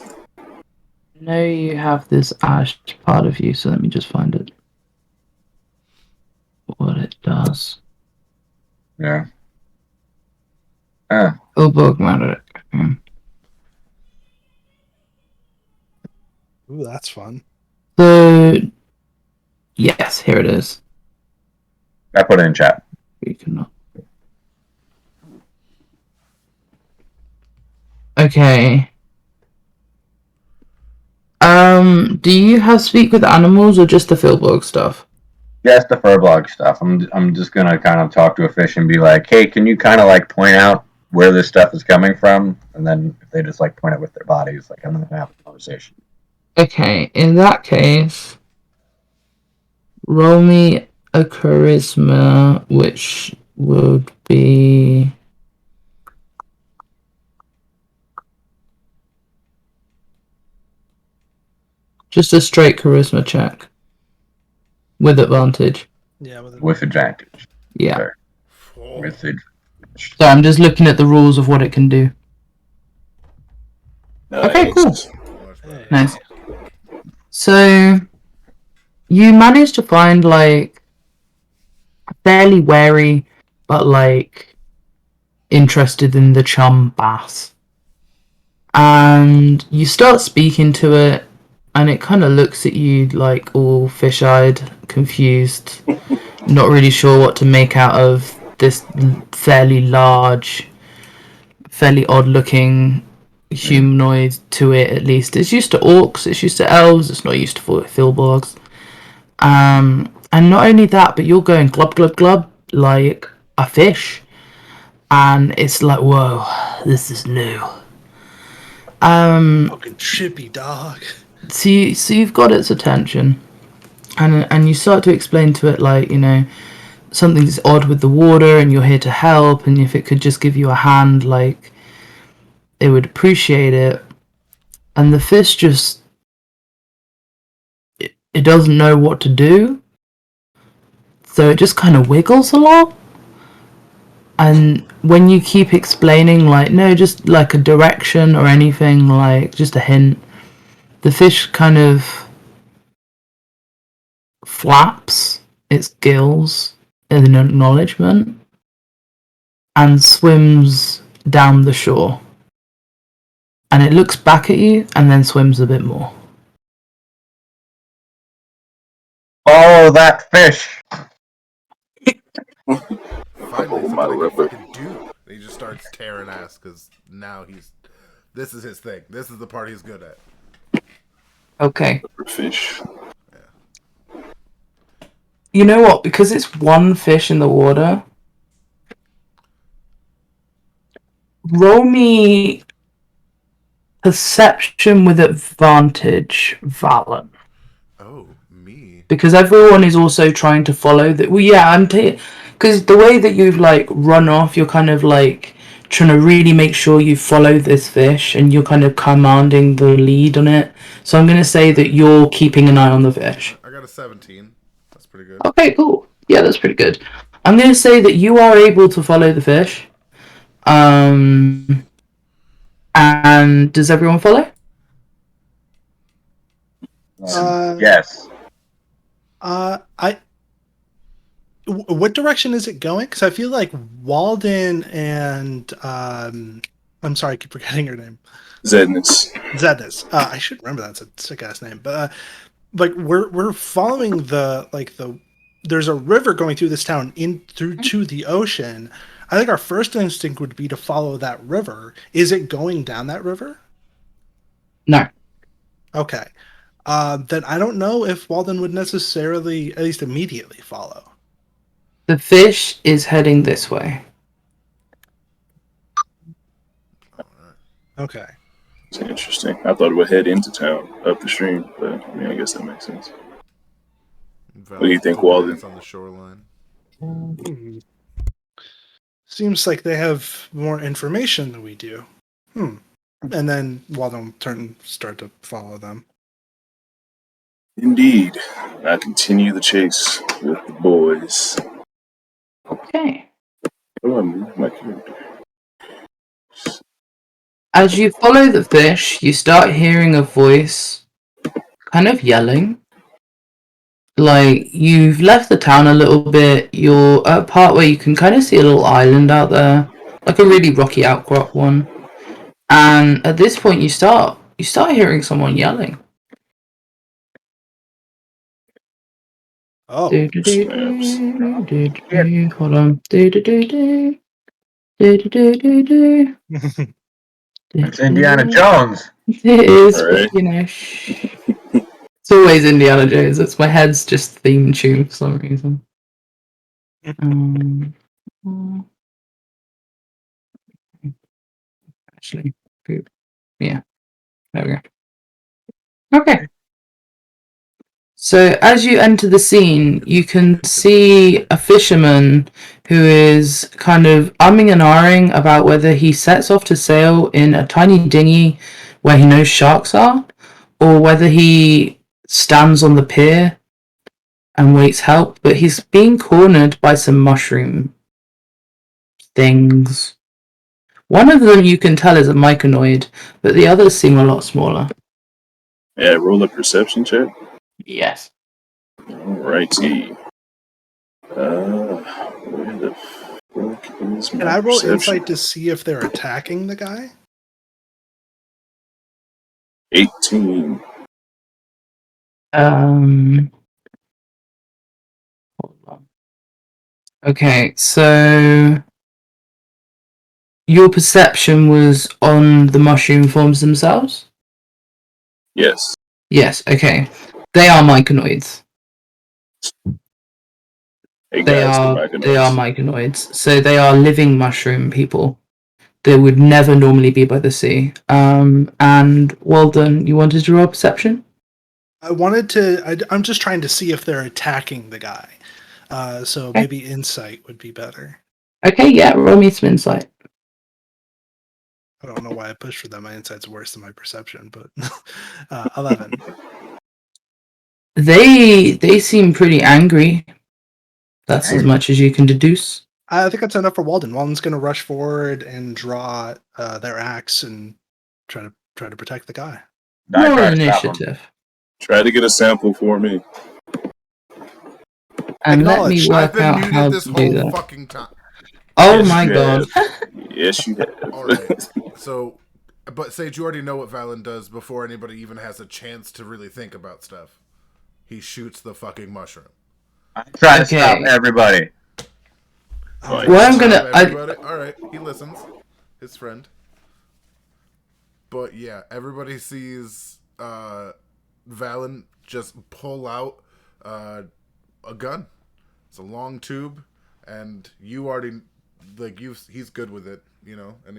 I know you have this ash part of you, so let me just find it. What it does. Yeah. Oh, bug matter. Ooh, that's fun. So, yes, here it is. I put it in chat. You cannot. Okay. Do you have speak with animals or just the Philbog stuff? Yes, the furblog stuff. I'm just gonna kind of talk to a fish and be like, hey, can you kind of like point out where this stuff is coming from? And then if they just like point it with their bodies, like I'm gonna have a conversation. Okay, in that case, roll me a charisma, which would be just a straight charisma check with advantage. Yeah, With advantage. Yeah. Sure. Oh, With it. So I'm just looking at the rules of what it can do. Okay, cool. Nice. much better. Hey. Nice. So you managed to find like fairly wary, but like interested in the chum bass. And you start speaking to it, and it kind of looks at you like all fish-eyed, confused, not really sure what to make out of this fairly large, fairly odd-looking humanoid to it, at least. It's used to orcs, it's used to elves, it's not used to Filborgs. And not only that, but you're going glub glub glub like a fish, and it's like, whoa, this is new. Fucking chippy dog. So you've got its attention, and you start to explain to it, like, you know, something's odd with the water, and you're here to help, and if it could just give you a hand, like, it would appreciate it. And the fish just, it doesn't know what to do, so it just kind of wiggles a lot. And when you keep explaining, like, no, just like a direction or anything, like just a hint, the fish kind of flaps its gills in an acknowledgement and swims down the shore. And it looks back at you and then swims a bit more. Follow that fish. Finally, Oh, my something I ripper. can fucking do. And he just starts tearing ass because now this is his thing. This is the part he's good at. Okay. Fish. You know what? Because it's one fish in the water, roll me perception with advantage, Valen. Oh, me. Because everyone is also trying to follow that. Well, yeah, because the way that you've like run off, you're kind of like trying to really make sure you follow this fish, and you're kind of commanding the lead on it. So I'm going to say that you're keeping an eye on the fish. I got a 17. That's pretty good. Okay, cool. Yeah, that's pretty good. I'm going to say that you are able to follow the fish. And does everyone follow? Uh, Yes. I What direction is it going? Because I feel like Walden and I'm sorry, I keep forgetting her name. Zedness. Zednis. I should remember that's a sick ass name. But like we're following the there's a river going through this town in through to the ocean. I think our first instinct would be to follow that river. Is it going down that river? No. Okay. Then I don't know if Walden would necessarily, at least immediately, follow. The fish is heading this way. Okay. It's interesting. I thought it would head into town up the stream, but I mean, I guess that makes sense. What do you think, Walden? On the shoreline. Seems like they have more information than we do. And then Walden will start to follow them. Indeed. I continue the chase with the boys. Okay. Oh, I moved my character. As you follow the fish, you start hearing a voice kind of yelling. Like, you've left the town a little bit, you're at a part where you can kind of see a little island out there, like a really rocky outcrop one. And at this point you start hearing someone yelling. Oh. Hold on. It's Indiana Jones. It is, Right. but you know, it's always Indiana Jones. It's my head's just theme tune for some reason. Actually, yeah, there we go. Okay. So as you enter the scene, you can see a fisherman who is kind of umming and ahhing about whether he sets off to sail in a tiny dinghy where he knows sharks are, or whether he stands on the pier and waits help, but he's being cornered by some mushroom things. One of them you can tell is a myconoid, but the others seem a lot smaller. Yeah, roll a perception check. Yes. Alrighty. Where the fuck is my Can I roll perception? insight to see if they're attacking the guy? 18. Hold on. Okay, so your perception was on the mushroom forms themselves? Yes. Yes, okay. They are myconoids. Hey They guys, are the myconoids. So they are living mushroom people. They would never normally be by the sea. And Walden, you wanted to roll perception? I'm just trying to see if they're attacking the guy. So Okay. maybe insight would be better. Okay, yeah, roll me some insight. I don't know why I pushed for that. My insight's worse than my perception, but 11. They seem pretty angry. That's as much as you can deduce. I think that's enough for Walden. Walden's going to rush forward and draw their axe and try to protect the guy. Roll initiative. Try to get a sample for me. And let me I've work been out muted how this to do whole that. fucking time. Oh Yes, my you god. Yes, you have. All right. So, but Sage, you already know what Valen does before anybody even has a chance to really think about stuff. He shoots the fucking mushroom. I try to Okay. stop everybody. Right. Well, I'm gonna. Everybody. All right, he listens. His friend. But yeah, everybody sees Valen just pull out a gun. It's a long tube, and you already he's good with it, you know, and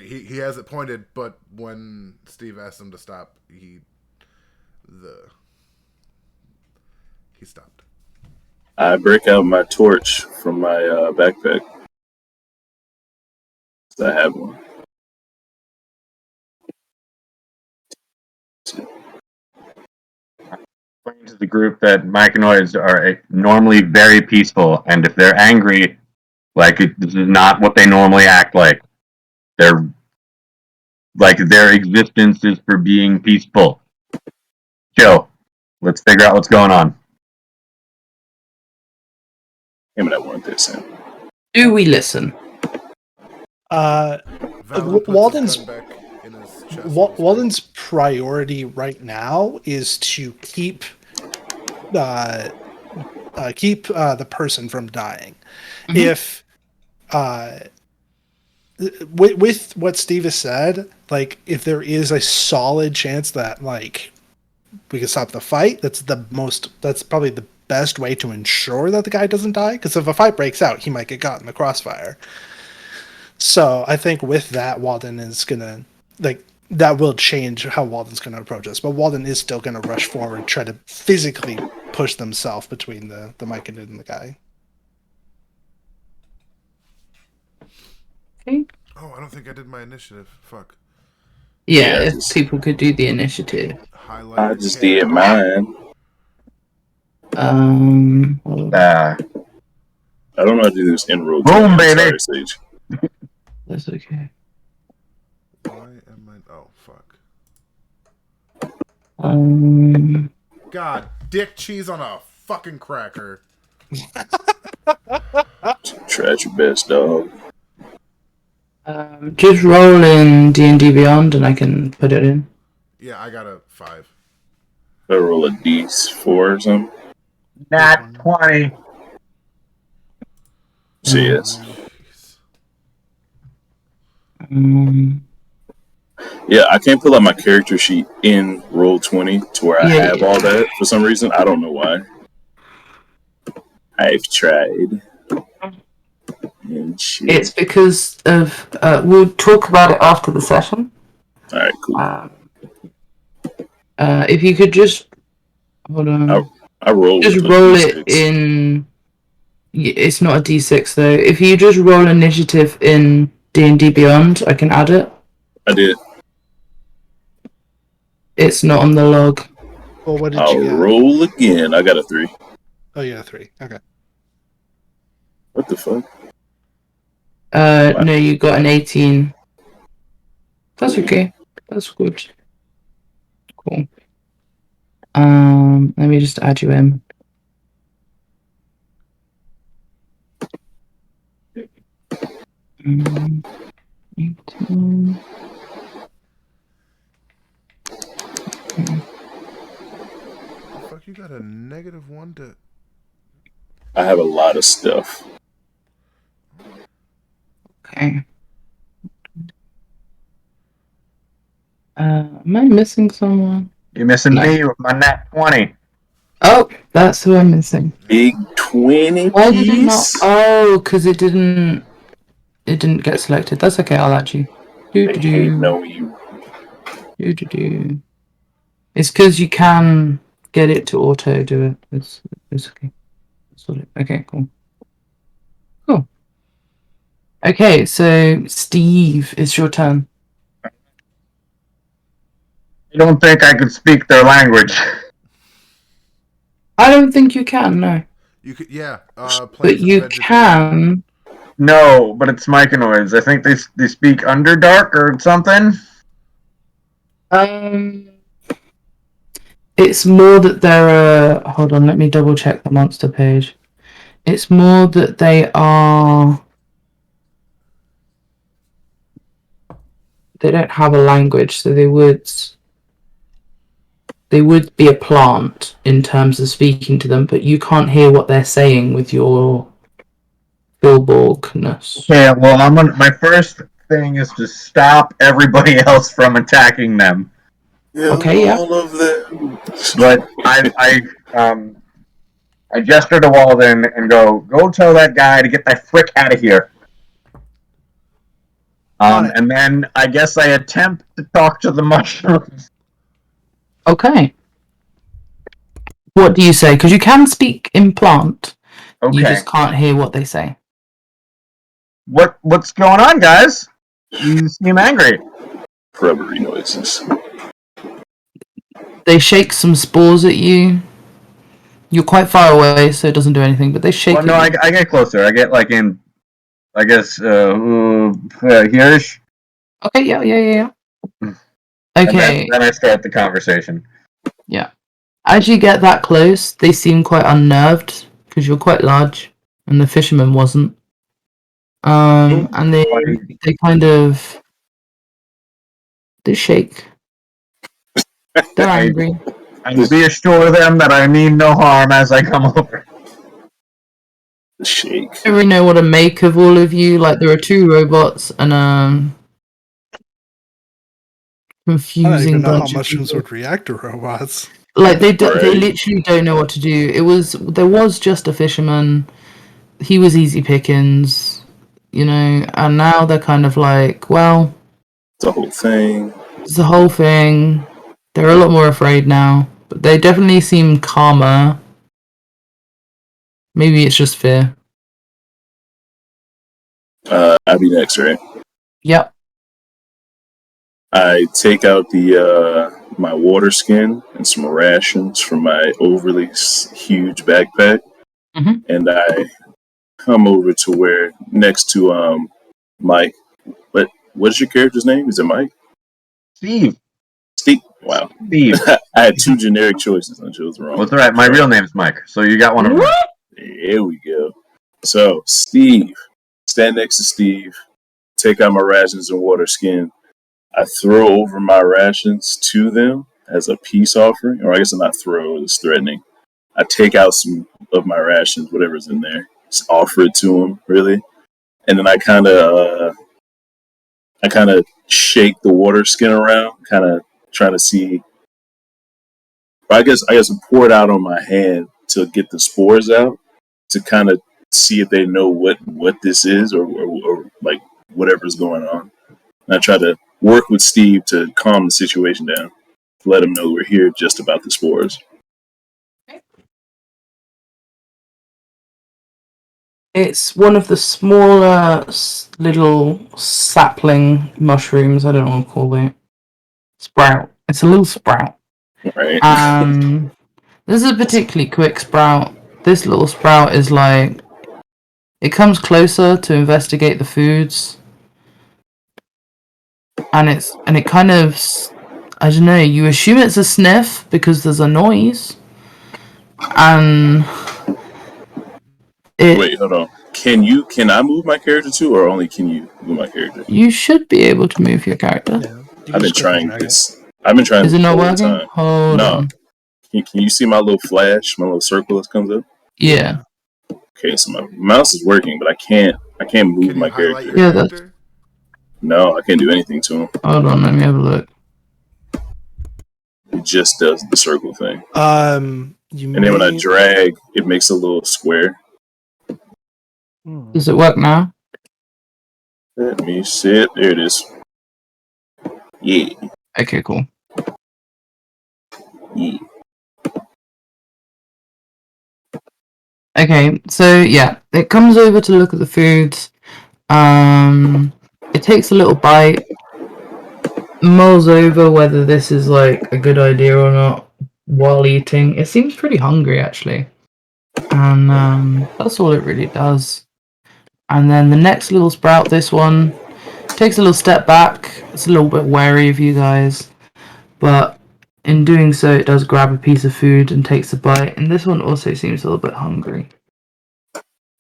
he has it pointed. But when Steve asked him to stop, he stopped. I break out my torch from my backpack. I have one. Explain to the group that myconoids are normally very peaceful, and if they're angry, this is not what they normally act like. They're their existence is for being peaceful. Chill. Let's figure out what's going on. listen. Do we listen? Valen puts Walden's his gun back in his chest. Walden's priority right now is to keep the person from dying. Mhm. If with what Steve has said, like if there is a solid chance that like we can stop the fight, that's probably the best way to ensure that the guy doesn't die. Because if a fight breaks out, he might get caught in the crossfire. So I think with that, Walden is gonna that will change how Walden's gonna approach us. But Walden is still gonna rush forward, try to physically push themselves between the Myconid and the guy. Okay. Oh, I don't think I did my initiative. Fuck. Yeah, Yeah, if just- people could do the initiative. Highlight. I just did mine. Hold on. I don't know how to do this in roll. Boom, I'm baby. sorry, Sage. That's okay. Why am I? Oh fuck. God, dick cheese on a fucking cracker. Try at your best, dog. Just roll in D&D Beyond and I can put it in. Yeah, I got a 5. I roll a d4 or something. Nat 20. So yes. Yeah, I can't pull out my character sheet in Roll20 to where I Yeah, have yeah. all that for some reason. I don't know why. I've tried. And shit. It's because of we'll talk about it after the session. Alright, cool. If you could just hold on. I roll Just with a roll D6. it in. It's not a D6 though. If you just roll initiative in D&D Beyond, I can add it. I did. It's not on the log. Well, what did I'll you get? roll again. I got a 3. Oh, yeah, 3. Okay. What the fuck? No, you got an 18. That's okay. That's good. Cool. Let me just add you in. Mm, 18. Fuck, you got a -1 to. I have a lot of stuff. Okay. Am I missing someone? You're missing No. me with my nat 20. Oh, that's who I'm missing. Big 20 Why did it not? piece? Oh, because it didn't get selected. That's okay. I'll add you. They hate knowing you. Do. It's because you can get it to auto do it. It's okay. Okay, cool. Cool. Okay, so Steve, it's your turn. You don't think I could speak their language? I don't think you can, no. You could, yeah. But Plains of you Vegetation. can. No, but it's myconoids. I think they speak Underdark or something. It's more that they're hold on, let me double check the monster page. It's more that they don't have a language, so they would be a plant in terms of speaking to them, but you can't hear what they're saying with your Bilborgness. Yeah, well, my first thing is to stop everybody else from attacking them. Okay, yeah. All of them. But I gesture to Walden and go tell that guy to get that frick out of here. And then I guess I attempt to talk to the mushrooms. Okay. What do you say? Because you can speak in plant. Okay. You just can't hear what they say. What's going on, guys? You seem angry. Rubbery noises. They shake some spores at you. You're quite far away, so it doesn't do anything, but they shake Well, no, at you. I get closer. I get like in, I guess, here's. Okay, yeah. And Okay, then I start the conversation. yeah. As you get that close, they seem quite unnerved, because you're quite large. and the fisherman wasn't. And they kind of they shake. They're angry. And reassure them that I mean no harm as I come over. The shake. I don't really know what to make of all of you. Like, there are 2 robots and I don't confusing even know how bunch of mushrooms people. would react to robots. Like, they Right. literally don't know what to do. There was just a fisherman. He was easy pickings, and now they're kind of like, well, The whole thing. it's the whole thing. They're a lot more afraid now, but they definitely seem calmer. Maybe it's just fear. I'd be next, right? Yep. I take out the my water skin and some rations from my overly huge backpack, Mhm. and I come over to where next to Mike. What's your character's name? Is it Mike? Steve. Steve. Wow. Steve. I had 2 generic choices and I chose the wrong. Well, it's alright. My real name's Mike, so you got one of them. Here we go. So, Steve. Stand next to Steve. Take out my rations and water skin. I throw over my rations to them as a peace offering. Or I guess I'm not throw, it's threatening. I take out some of my rations, whatever's in there. Just offer it to them, really. And then I kind of shake the water skin around, kind of trying to see. I guess I pour it out on my hand to get the spores out, to kind of see if they know what this is or like whatever's going on. And I try to work with Steve to calm the situation down, to let him know we're here just about the spores. It's one of the smaller little sapling mushrooms. I don't know what to call it. Sprout. It's a little sprout. Right. This is a particularly quick sprout. This little sprout is like, it comes closer to investigate the foods, and it kind of, I don't know. You assume it's a sniff because there's a noise, and Wait, hold on. Can I move my character too, or only can you move my character? You should be able to move your character. Yeah, I've been trying this. I've been trying. Is it this not the whole working? time. Hold No. on. Can you see my little flash, my little circle that comes up? Yeah. Okay, so my mouse is working, but I can't move Can my you highlight character. your Yeah, that's- character? No, I can't do anything to him. Hold on. Let me have a look. It just does the circle thing. You And then when I drag, it makes a little square. Does it work now? Let me see it. There it is. Yeah. Okay, cool. Yeah. Okay, so yeah, it comes over to look at the foods. It takes a little bite, mulls over whether this is like a good idea or not while eating. It seems pretty hungry actually, and that's all it really does. And then the next little sprout, this one, takes a little step back. It's a little bit wary of you guys, but in doing so, it does grab a piece of food and takes a bite. And this one also seems a little bit hungry.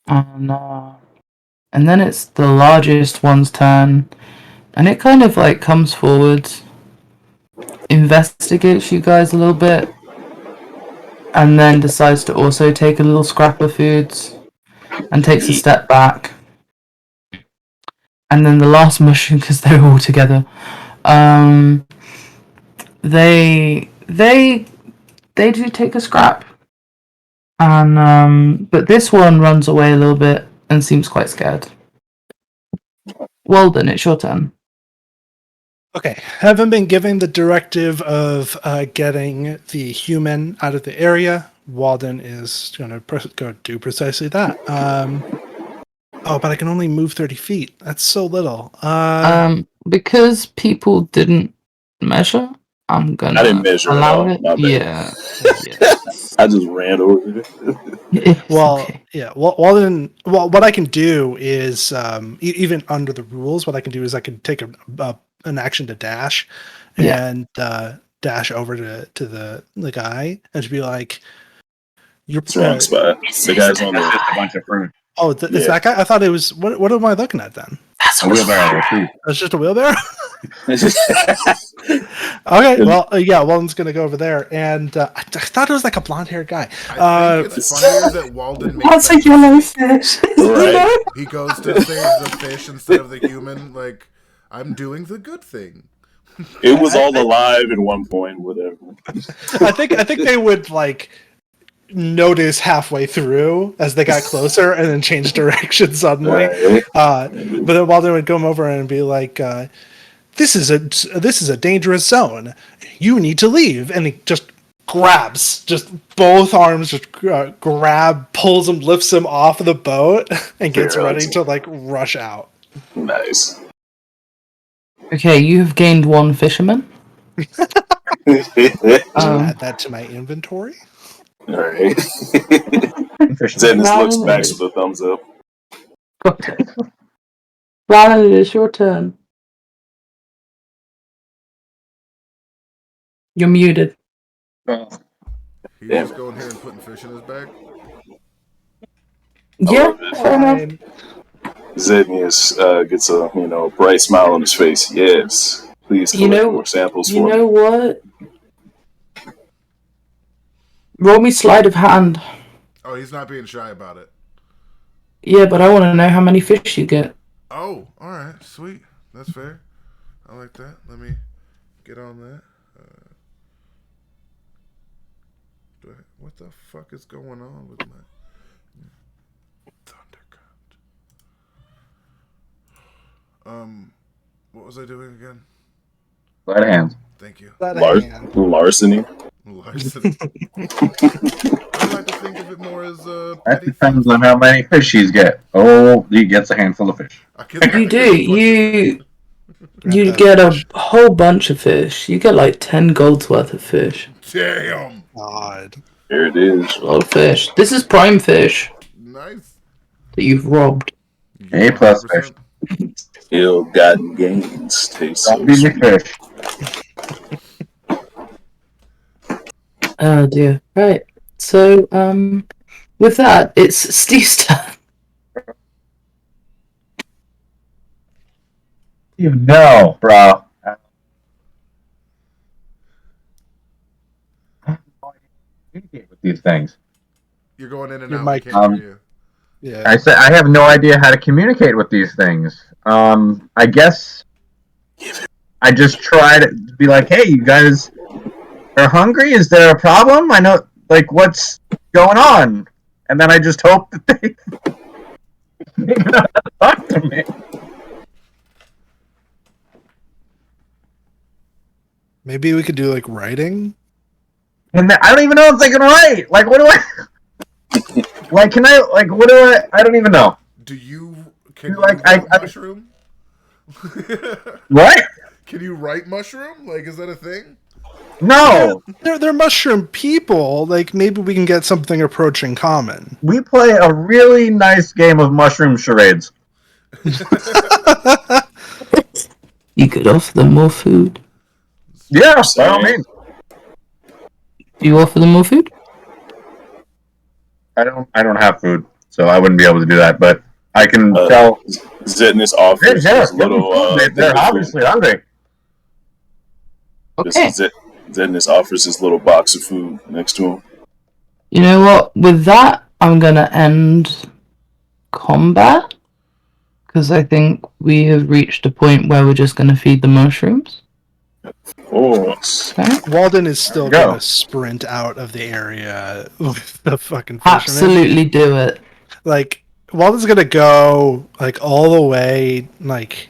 And then it's the largest one's turn, and it kind of like comes forward, investigates you guys a little bit, and then decides to also take a little scrap of foods and takes a step back. And then the last mushroom, because they're all together, they do take a scrap, and but this one runs away a little bit and seems quite scared. Walden, it's your turn. Okay, having been given the directive of getting the human out of the area, Walden is going to go do precisely that. Oh, but I can only move 30 feet. That's so little. Because people didn't measure, I'm gonna I didn't measure at allow all. it. My bad. Yeah. I just ran over it. It's Well, okay. yeah. Walden. Well, what I can do is, even under the rules, what I can do is I can take an action to dash, and dash over to the guy and to be like, "You're It's the wrong spot. The guy's on That's the. just a bunch of fruit. Oh, it's Yeah. that guy? I thought it was. What am I looking at then? That's A wheelbarrow. Too. It's just a wheelbarrow. Okay, well, yeah, Walden's gonna go over there, and I thought it was like a blonde-haired guy. I think it's funnier that Walden makes That's a that- yellow fish. Right. He goes to save the fish instead of the human. Like, I'm doing the good thing. It was all alive at one point, whatever. I think they would like notice halfway through as they got closer, and then change direction suddenly. Right. But then Walden would come over and be like, this is a dangerous zone. You need to leave. And he just grabs, just both arms, just pulls him, lifts him off of the boat, and gets Yeah, ready that's- to like rush out. Nice. Okay, you have gained one fisherman. Add that to my inventory. All right. Fish. Dennis looks back with a thumbs up. Ryan, it's your turn. You're muted. He's just going here and putting fish in his bag. Yeah, love it. fair enough. Fine. Zednius gets a bright smile on his face. Yes, please collect more samples You for know me. what? Roll me sleight of hand. Oh, he's not being shy about it. Yeah, but I want to know how many fish you get. Oh, all right, sweet. That's fair. I like that. Let me get on that. What the fuck is going on with my Thundercat? What was I doing again? Sleight of hand. Thank you. That hand. Larceny. Larceny. I like to think of it more as That petty depends theft. on how many fish he's get. Oh, he gets a handful of fish. You do. You get a whole bunch of fish. You get like 10 gold's worth of fish. Damn. God. There it is. A lot of fish. This is prime fish Nice. that you've robbed. A plus fish. 100%. Ill-gotten gains taste so Don't be me sweet. fish. Oh dear. Right. So, with that, it's Steve's turn. You know, bro. Communicate with these things. You're going in and Your out. I mic- can't hear you. Yeah. I said I have no idea how to communicate with these things. I guess I just try to be like, hey, you guys are hungry? Is there a problem? I know, like, what's going on? And then I just hope that they figure out how to talk to me. Maybe we could do like writing. And I don't even know if they can write. Like, what do I? Like, can I? Like, what do I? I don't even know. Do you? Can you Like, write I- mushroom? What? Can you write mushroom? Like, is that a thing? No. They're mushroom people. Like maybe we can get something approaching common. We play a really nice game of mushroom charades. You could offer them more food. Yeah, by all means. Do you offer them more food? I don't have food, so I wouldn't be able to do that. But I can tell. Zednius offers his little. They're obviously hungry. Okay. Zednius offers his little box of food next to him. You know what? With that, I'm gonna end combat because I think we have reached a point where we're just gonna feed the mushrooms. Oh, Okay. Walden is still There you go. gonna sprint out of the area with the fucking fisherman. Absolutely do it. Like Walden's gonna go like all the way like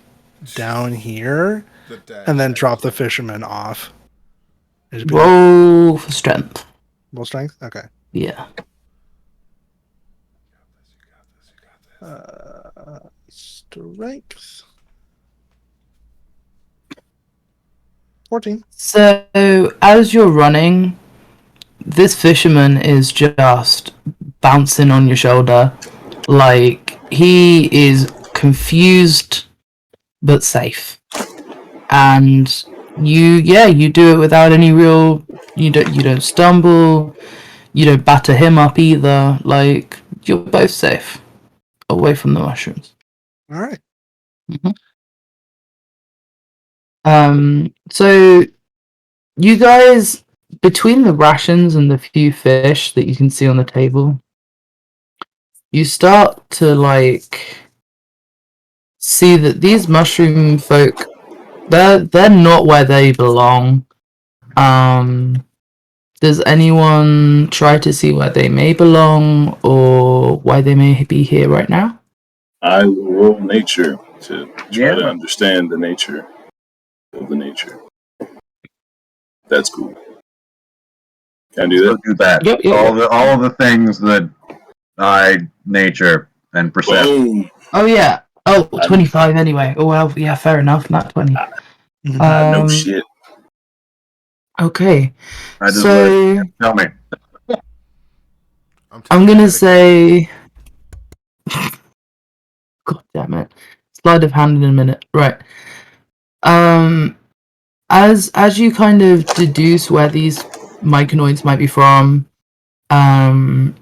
down here The dash. and then drop the fisherman off. It'd be like, Roll for strength. roll strength. Okay. Yeah. Strength. 14. So as you're running, this fisherman is just bouncing on your shoulder, like he is confused but safe. And you do it without any real. You don't stumble. You don't batter him up either. Like you're both safe. away from the mushrooms. All right. So you guys, between the rations and the few fish that you can see on the table, you start to like see that these mushroom folk, they're not where they belong. Does anyone try to see where they may belong or why they may be here right now? I will roll nature to try to understand the nature of the nature. That's cool. Can I do that? Do that. Yep. All of the things that nature and perception. Boom. Oh yeah. Oh, 25 anyway. Oh well, yeah, fair enough. Not 20. No shit. Okay. Tell me. I'm gonna say. God damn it! Sleight of hand in a minute. Right. As you kind of deduce where these myconoids might be from,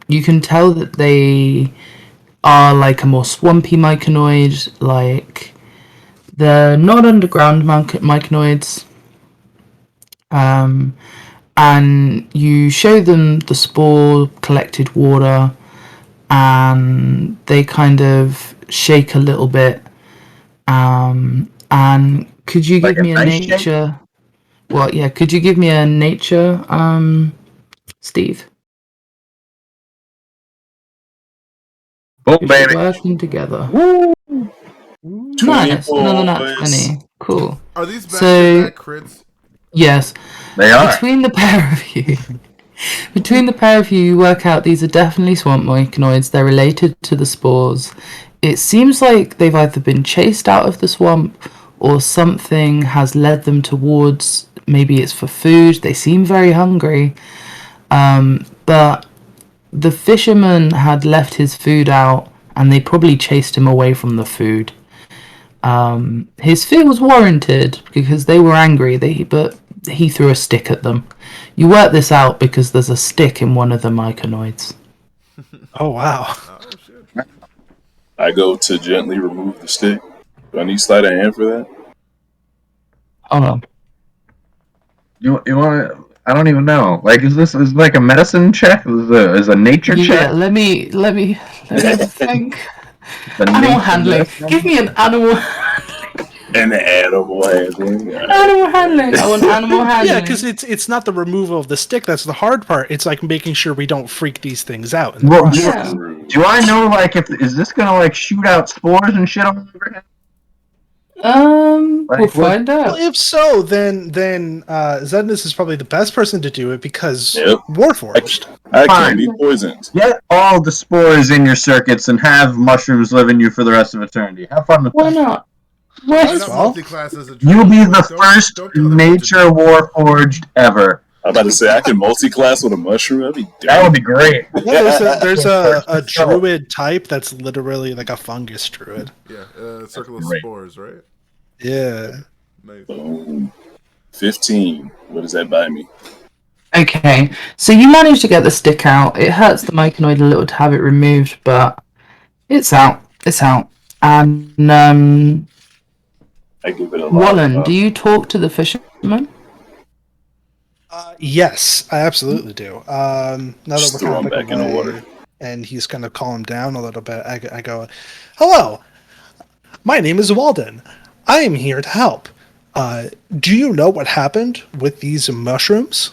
you can tell that they are like a more swampy myconoid. Like they're not underground myconoids. And you show them the spore collected water, and they kind of shake a little bit. And could you give me a nature? Well, yeah. Could you give me a nature, Steve? Oh, baby. Working together. Nice. Another nat 20. Cool. Are these back-to-back crits? Yes. They are. Between the pair of you, you work out these are definitely swamp myconoids. They're related to the spores. It seems like they've either been chased out of the swamp or something has led them towards, maybe it's for food. They seem very hungry. But the fisherman had left his food out and they probably chased him away from the food. His fear was warranted because they were angry, but he threw a stick at them. You work this out because there's a stick in one of the myconoids. Oh, wow. I go to gently remove the stick. Do I need sleight of hand for that? Hold on. You want to? I don't even know. Like, is this like a medicine check? Is a nature check? Yeah, let me think. Animal handling. Give me an animal. An animal handling. Animal handling. I want animal handling. Yeah, because it's not the removal of the stick that's the hard part. It's like making sure we don't freak these things out. Well, do I know, like, is this gonna like shoot out spores and shit all over him? We'll find out. Well, if so, then Zednus is probably the best person to do it because Warforged. I can't be poisoned. Get all the spores in your circuits and have mushrooms live in you for the rest of eternity. Have fun with that. Why not? You'll be the first nature Warforged ever. I'm about to say I can multi-class with a mushroom. That would be great. Yeah, there's a druid type that's literally like a fungus druid. Yeah, circle of spores, right? Yeah. Nice. 15. What does that buy me? Okay, so you managed to get the stick out. It hurts the myconoid a little to have it removed, but it's out. It's out. And I give it a Wallen, do you talk to the fisherman? Yes, I absolutely do. Now that we're throw him back in the water, and he's going to calm down a little bit, I go, "Hello, my name is Walden. I am here to help. Do you know what happened with these mushrooms?"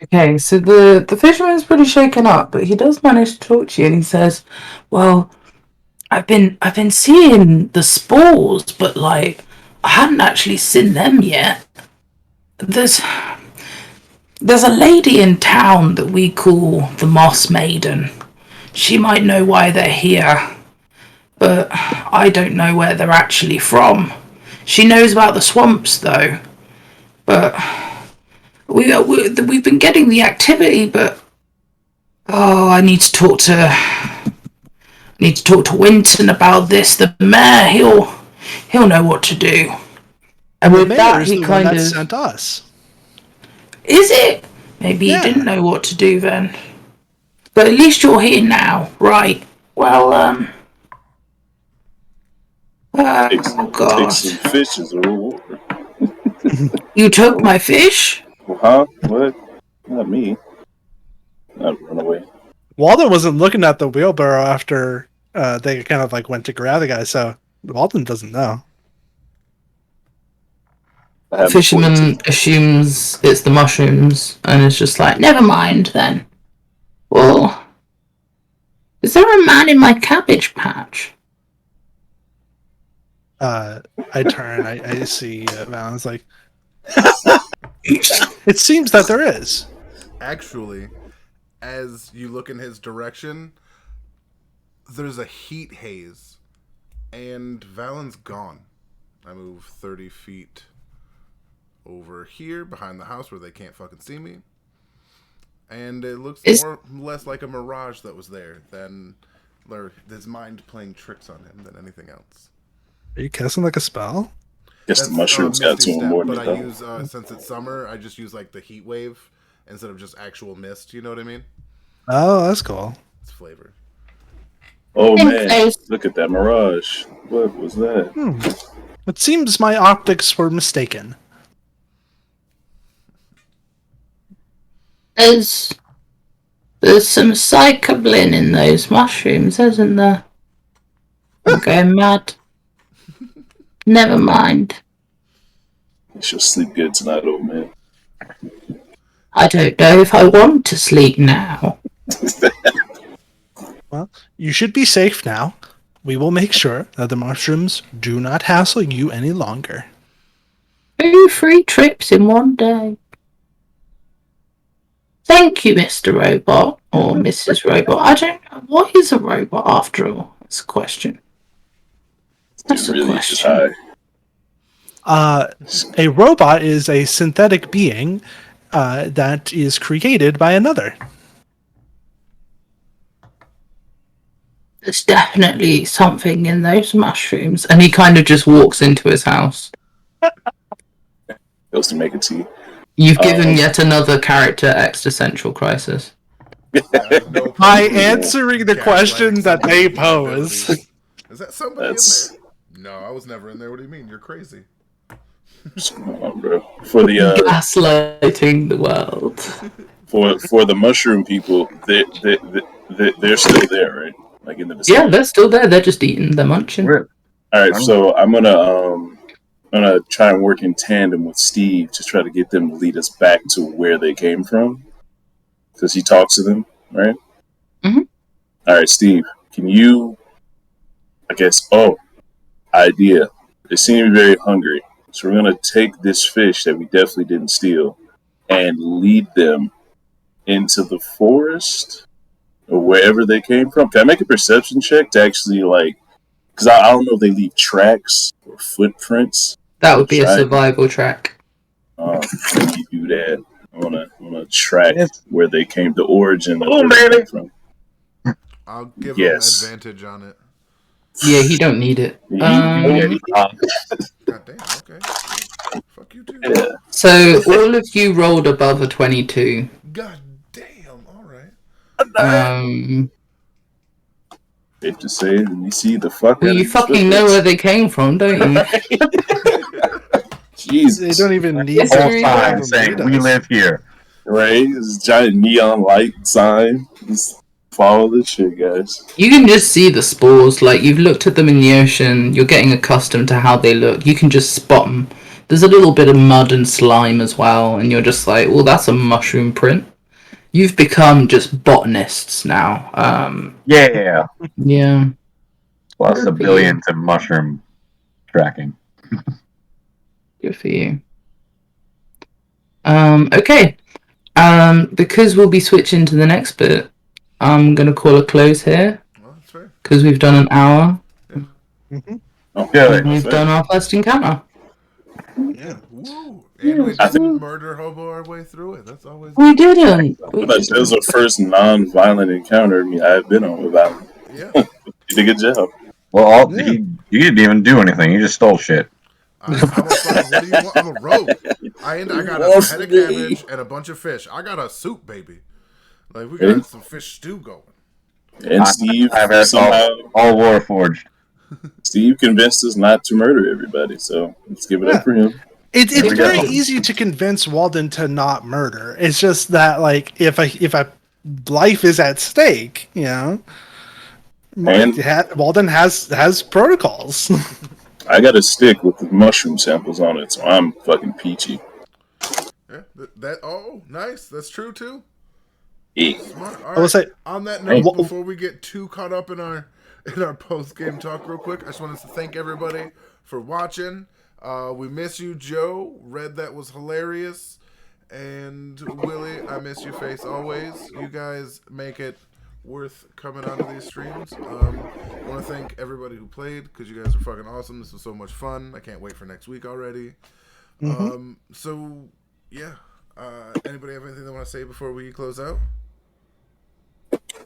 Okay, so the fisherman's pretty shaken up, but he does manage to talk to you, and he says, "Well, I've been seeing the spores, but like I hadn't actually seen them yet. There's a lady in town that we call the Moss Maiden. She might know why they're here, but I don't know where they're actually from. She knows about the swamps though, but we've been getting the activity, but I need to talk to Winton about this. The mayor, he'll know what to do." And with that, he kind of sent us. Is it? Maybe he didn't know what to do then. But at least you're here now, right? Well, Take God. some fishes or You took my fish? huh? What? Not me. Not run away. Walden wasn't looking at the wheelbarrow after they kind of like went to grab the guy, so Walden doesn't know. I have Fisherman 14. assumes it's the mushrooms and is just like, never mind then. Well, is there a man in my cabbage patch? I turn, I see Valen's like, it seems that there is. Actually, as you look in his direction, there's a heat haze, and Valen's gone. I move 30 feet over here behind the house where they can't fucking see me. And it looks more or less like a mirage that was there than his mind playing tricks on him than anything else. Are you casting like a spell? Guess the mushrooms got Misty to him Step, more but than I that. use since it's summer, I just use like the heat wave instead of just actual mist. You know what I mean? Oh, that's cool. It's flavor. Oh think man, there's- look at that mirage. What was that? It seems my optics were mistaken. There's some psychoblin in those mushrooms, isn't there? I'm going mad. Never mind. You should sleep good tonight, old man. I don't know if I want to sleep now. Well, you should be safe now. We will make sure that the mushrooms do not hassle you any longer. 2 free trips in one day. Thank you, Mr. Robot, or Mrs. Robot. I don't know. What is a robot after all? That's a question. That's a Really just question. high. A robot is a synthetic being that is created by another. There's definitely something in those mushrooms. And he kind of just walks into his house. Goes to make a tea. You've given yet another character existential crisis. By answering the question that they pose. Is that somebody That's- in there? No, I was never in there. What do you mean? You're crazy. What's going on, bro? For the Gaslighting the world. for the mushroom people, they're still there, right? Like in the vicinity. Yeah, they're still there. They're just eating. They're munching. Really? All right, so I'm gonna try and work in tandem with Steve to try to get them to lead us back to where they came from, because he talks to them, right? Mhm. All right, Steve, can you? I guess. Oh, idea. They seem to be very hungry, so we're gonna take this fish that we definitely didn't steal and lead them into the forest or wherever they came from. Can I make a perception check to actually because I don't know if they leave tracks or footprints. That would be a Right. survival track. When you do that, I wanna track Yes. where they came, the origin of Oh, where they man. came from. I'll give Yes. him advantage on it. Yeah, he don't need it. Yeah. God damn, okay. Fuck you too. Yeah. So all of you rolled above a 22. God damn, alright. Safe to say, we see the fuck. Well, out you of fucking these know where footprints. they came from, don't you? Jesus. They don't even need The to whole History sign them saying lead we us. live here. Right? This giant neon light sign. Just follow the shit, guys. You can just see the spores. Like, you've looked at them in the ocean. You're getting accustomed to how they look. You can just spot them. There's a little bit of mud and slime as well. And you're just like, well, that's a mushroom print. You've become just botanists now. Yeah. Yeah. Plus Good a for billion to mushroom tracking. Good for you. Okay. Because we'll be switching to the next bit, I'm gonna call a close here Well, that's fair. because we've done an hour Oh, Good. and we've done our first encounter. Yeah. Woo! And we I didn't murder hobo our way through it. That's always We didn't. That was the first non-violent encounter I've been on with Alan. yeah. You did a good job. Well, Yeah. you didn't even do anything. You just stole shit. I'm a fucking, what do you want? I'm a rogue. I got a head of cabbage and a bunch of fish. I got a soup, baby. Like we got some fish stew going. And Steve somehow all Warforged. Steve convinced us not to murder everybody, so let's give it up for him. It's very easy to convince Walden to not murder. It's just that like if a life is at stake, you know, and Walden has protocols. I got a stick with the mushroom samples on it, so I'm fucking peachy. Yeah, nice. That's true too. Yeah. Smart. All I will say on that note, before we get too caught up in our post game talk, real quick, I just wanted to thank everybody for watching. We miss you, Joe. Red, that was hilarious. And Willie, I miss your face always. You guys make it worth coming onto these streams. I want to thank everybody who played because you guys are fucking awesome. This was so much fun. I can't wait for next week already. So yeah. Anybody have anything they want to say before we close out?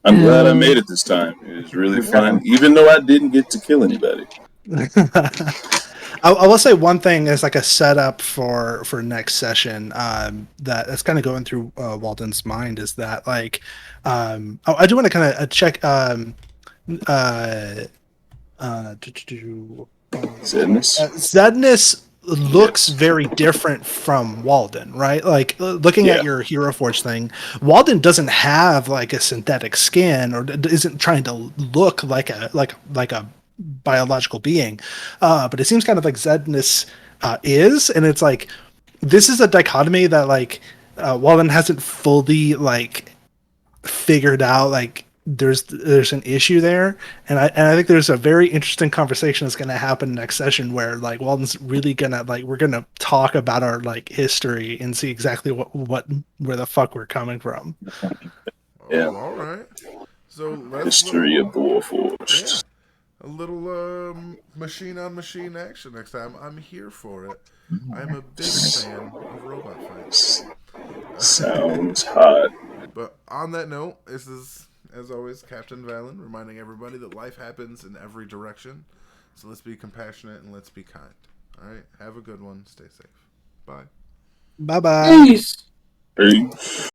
I'm glad I made it this time. It was really fun, even though I didn't get to kill anybody. I will say one thing as like a setup for next session that's kind of going through Walden's mind is that like I do want to kind of check Zedness looks very different from Walden, right? Like looking at your Hero Forge thing, Walden doesn't have like a synthetic skin or isn't trying to look like a biological being, but it seems kind of like Zedness is, and it's like this is a dichotomy that like Walden hasn't fully like figured out. Like there's an issue there, and I think there's a very interesting conversation that's going to happen next session where like Walden's really gonna like we're gonna talk about our like history and see exactly where the fuck we're coming from. Yeah. All right. So history of the Warforged. A little machine on machine action next time. I'm here for it. I'm a big fan of robot fights. Sounds hot. But on that note, this is, as always, Captain Valen reminding everybody that life happens in every direction. So let's be compassionate and let's be kind. All right? Have a good one. Stay safe. Bye. Bye-bye. Peace. Peace.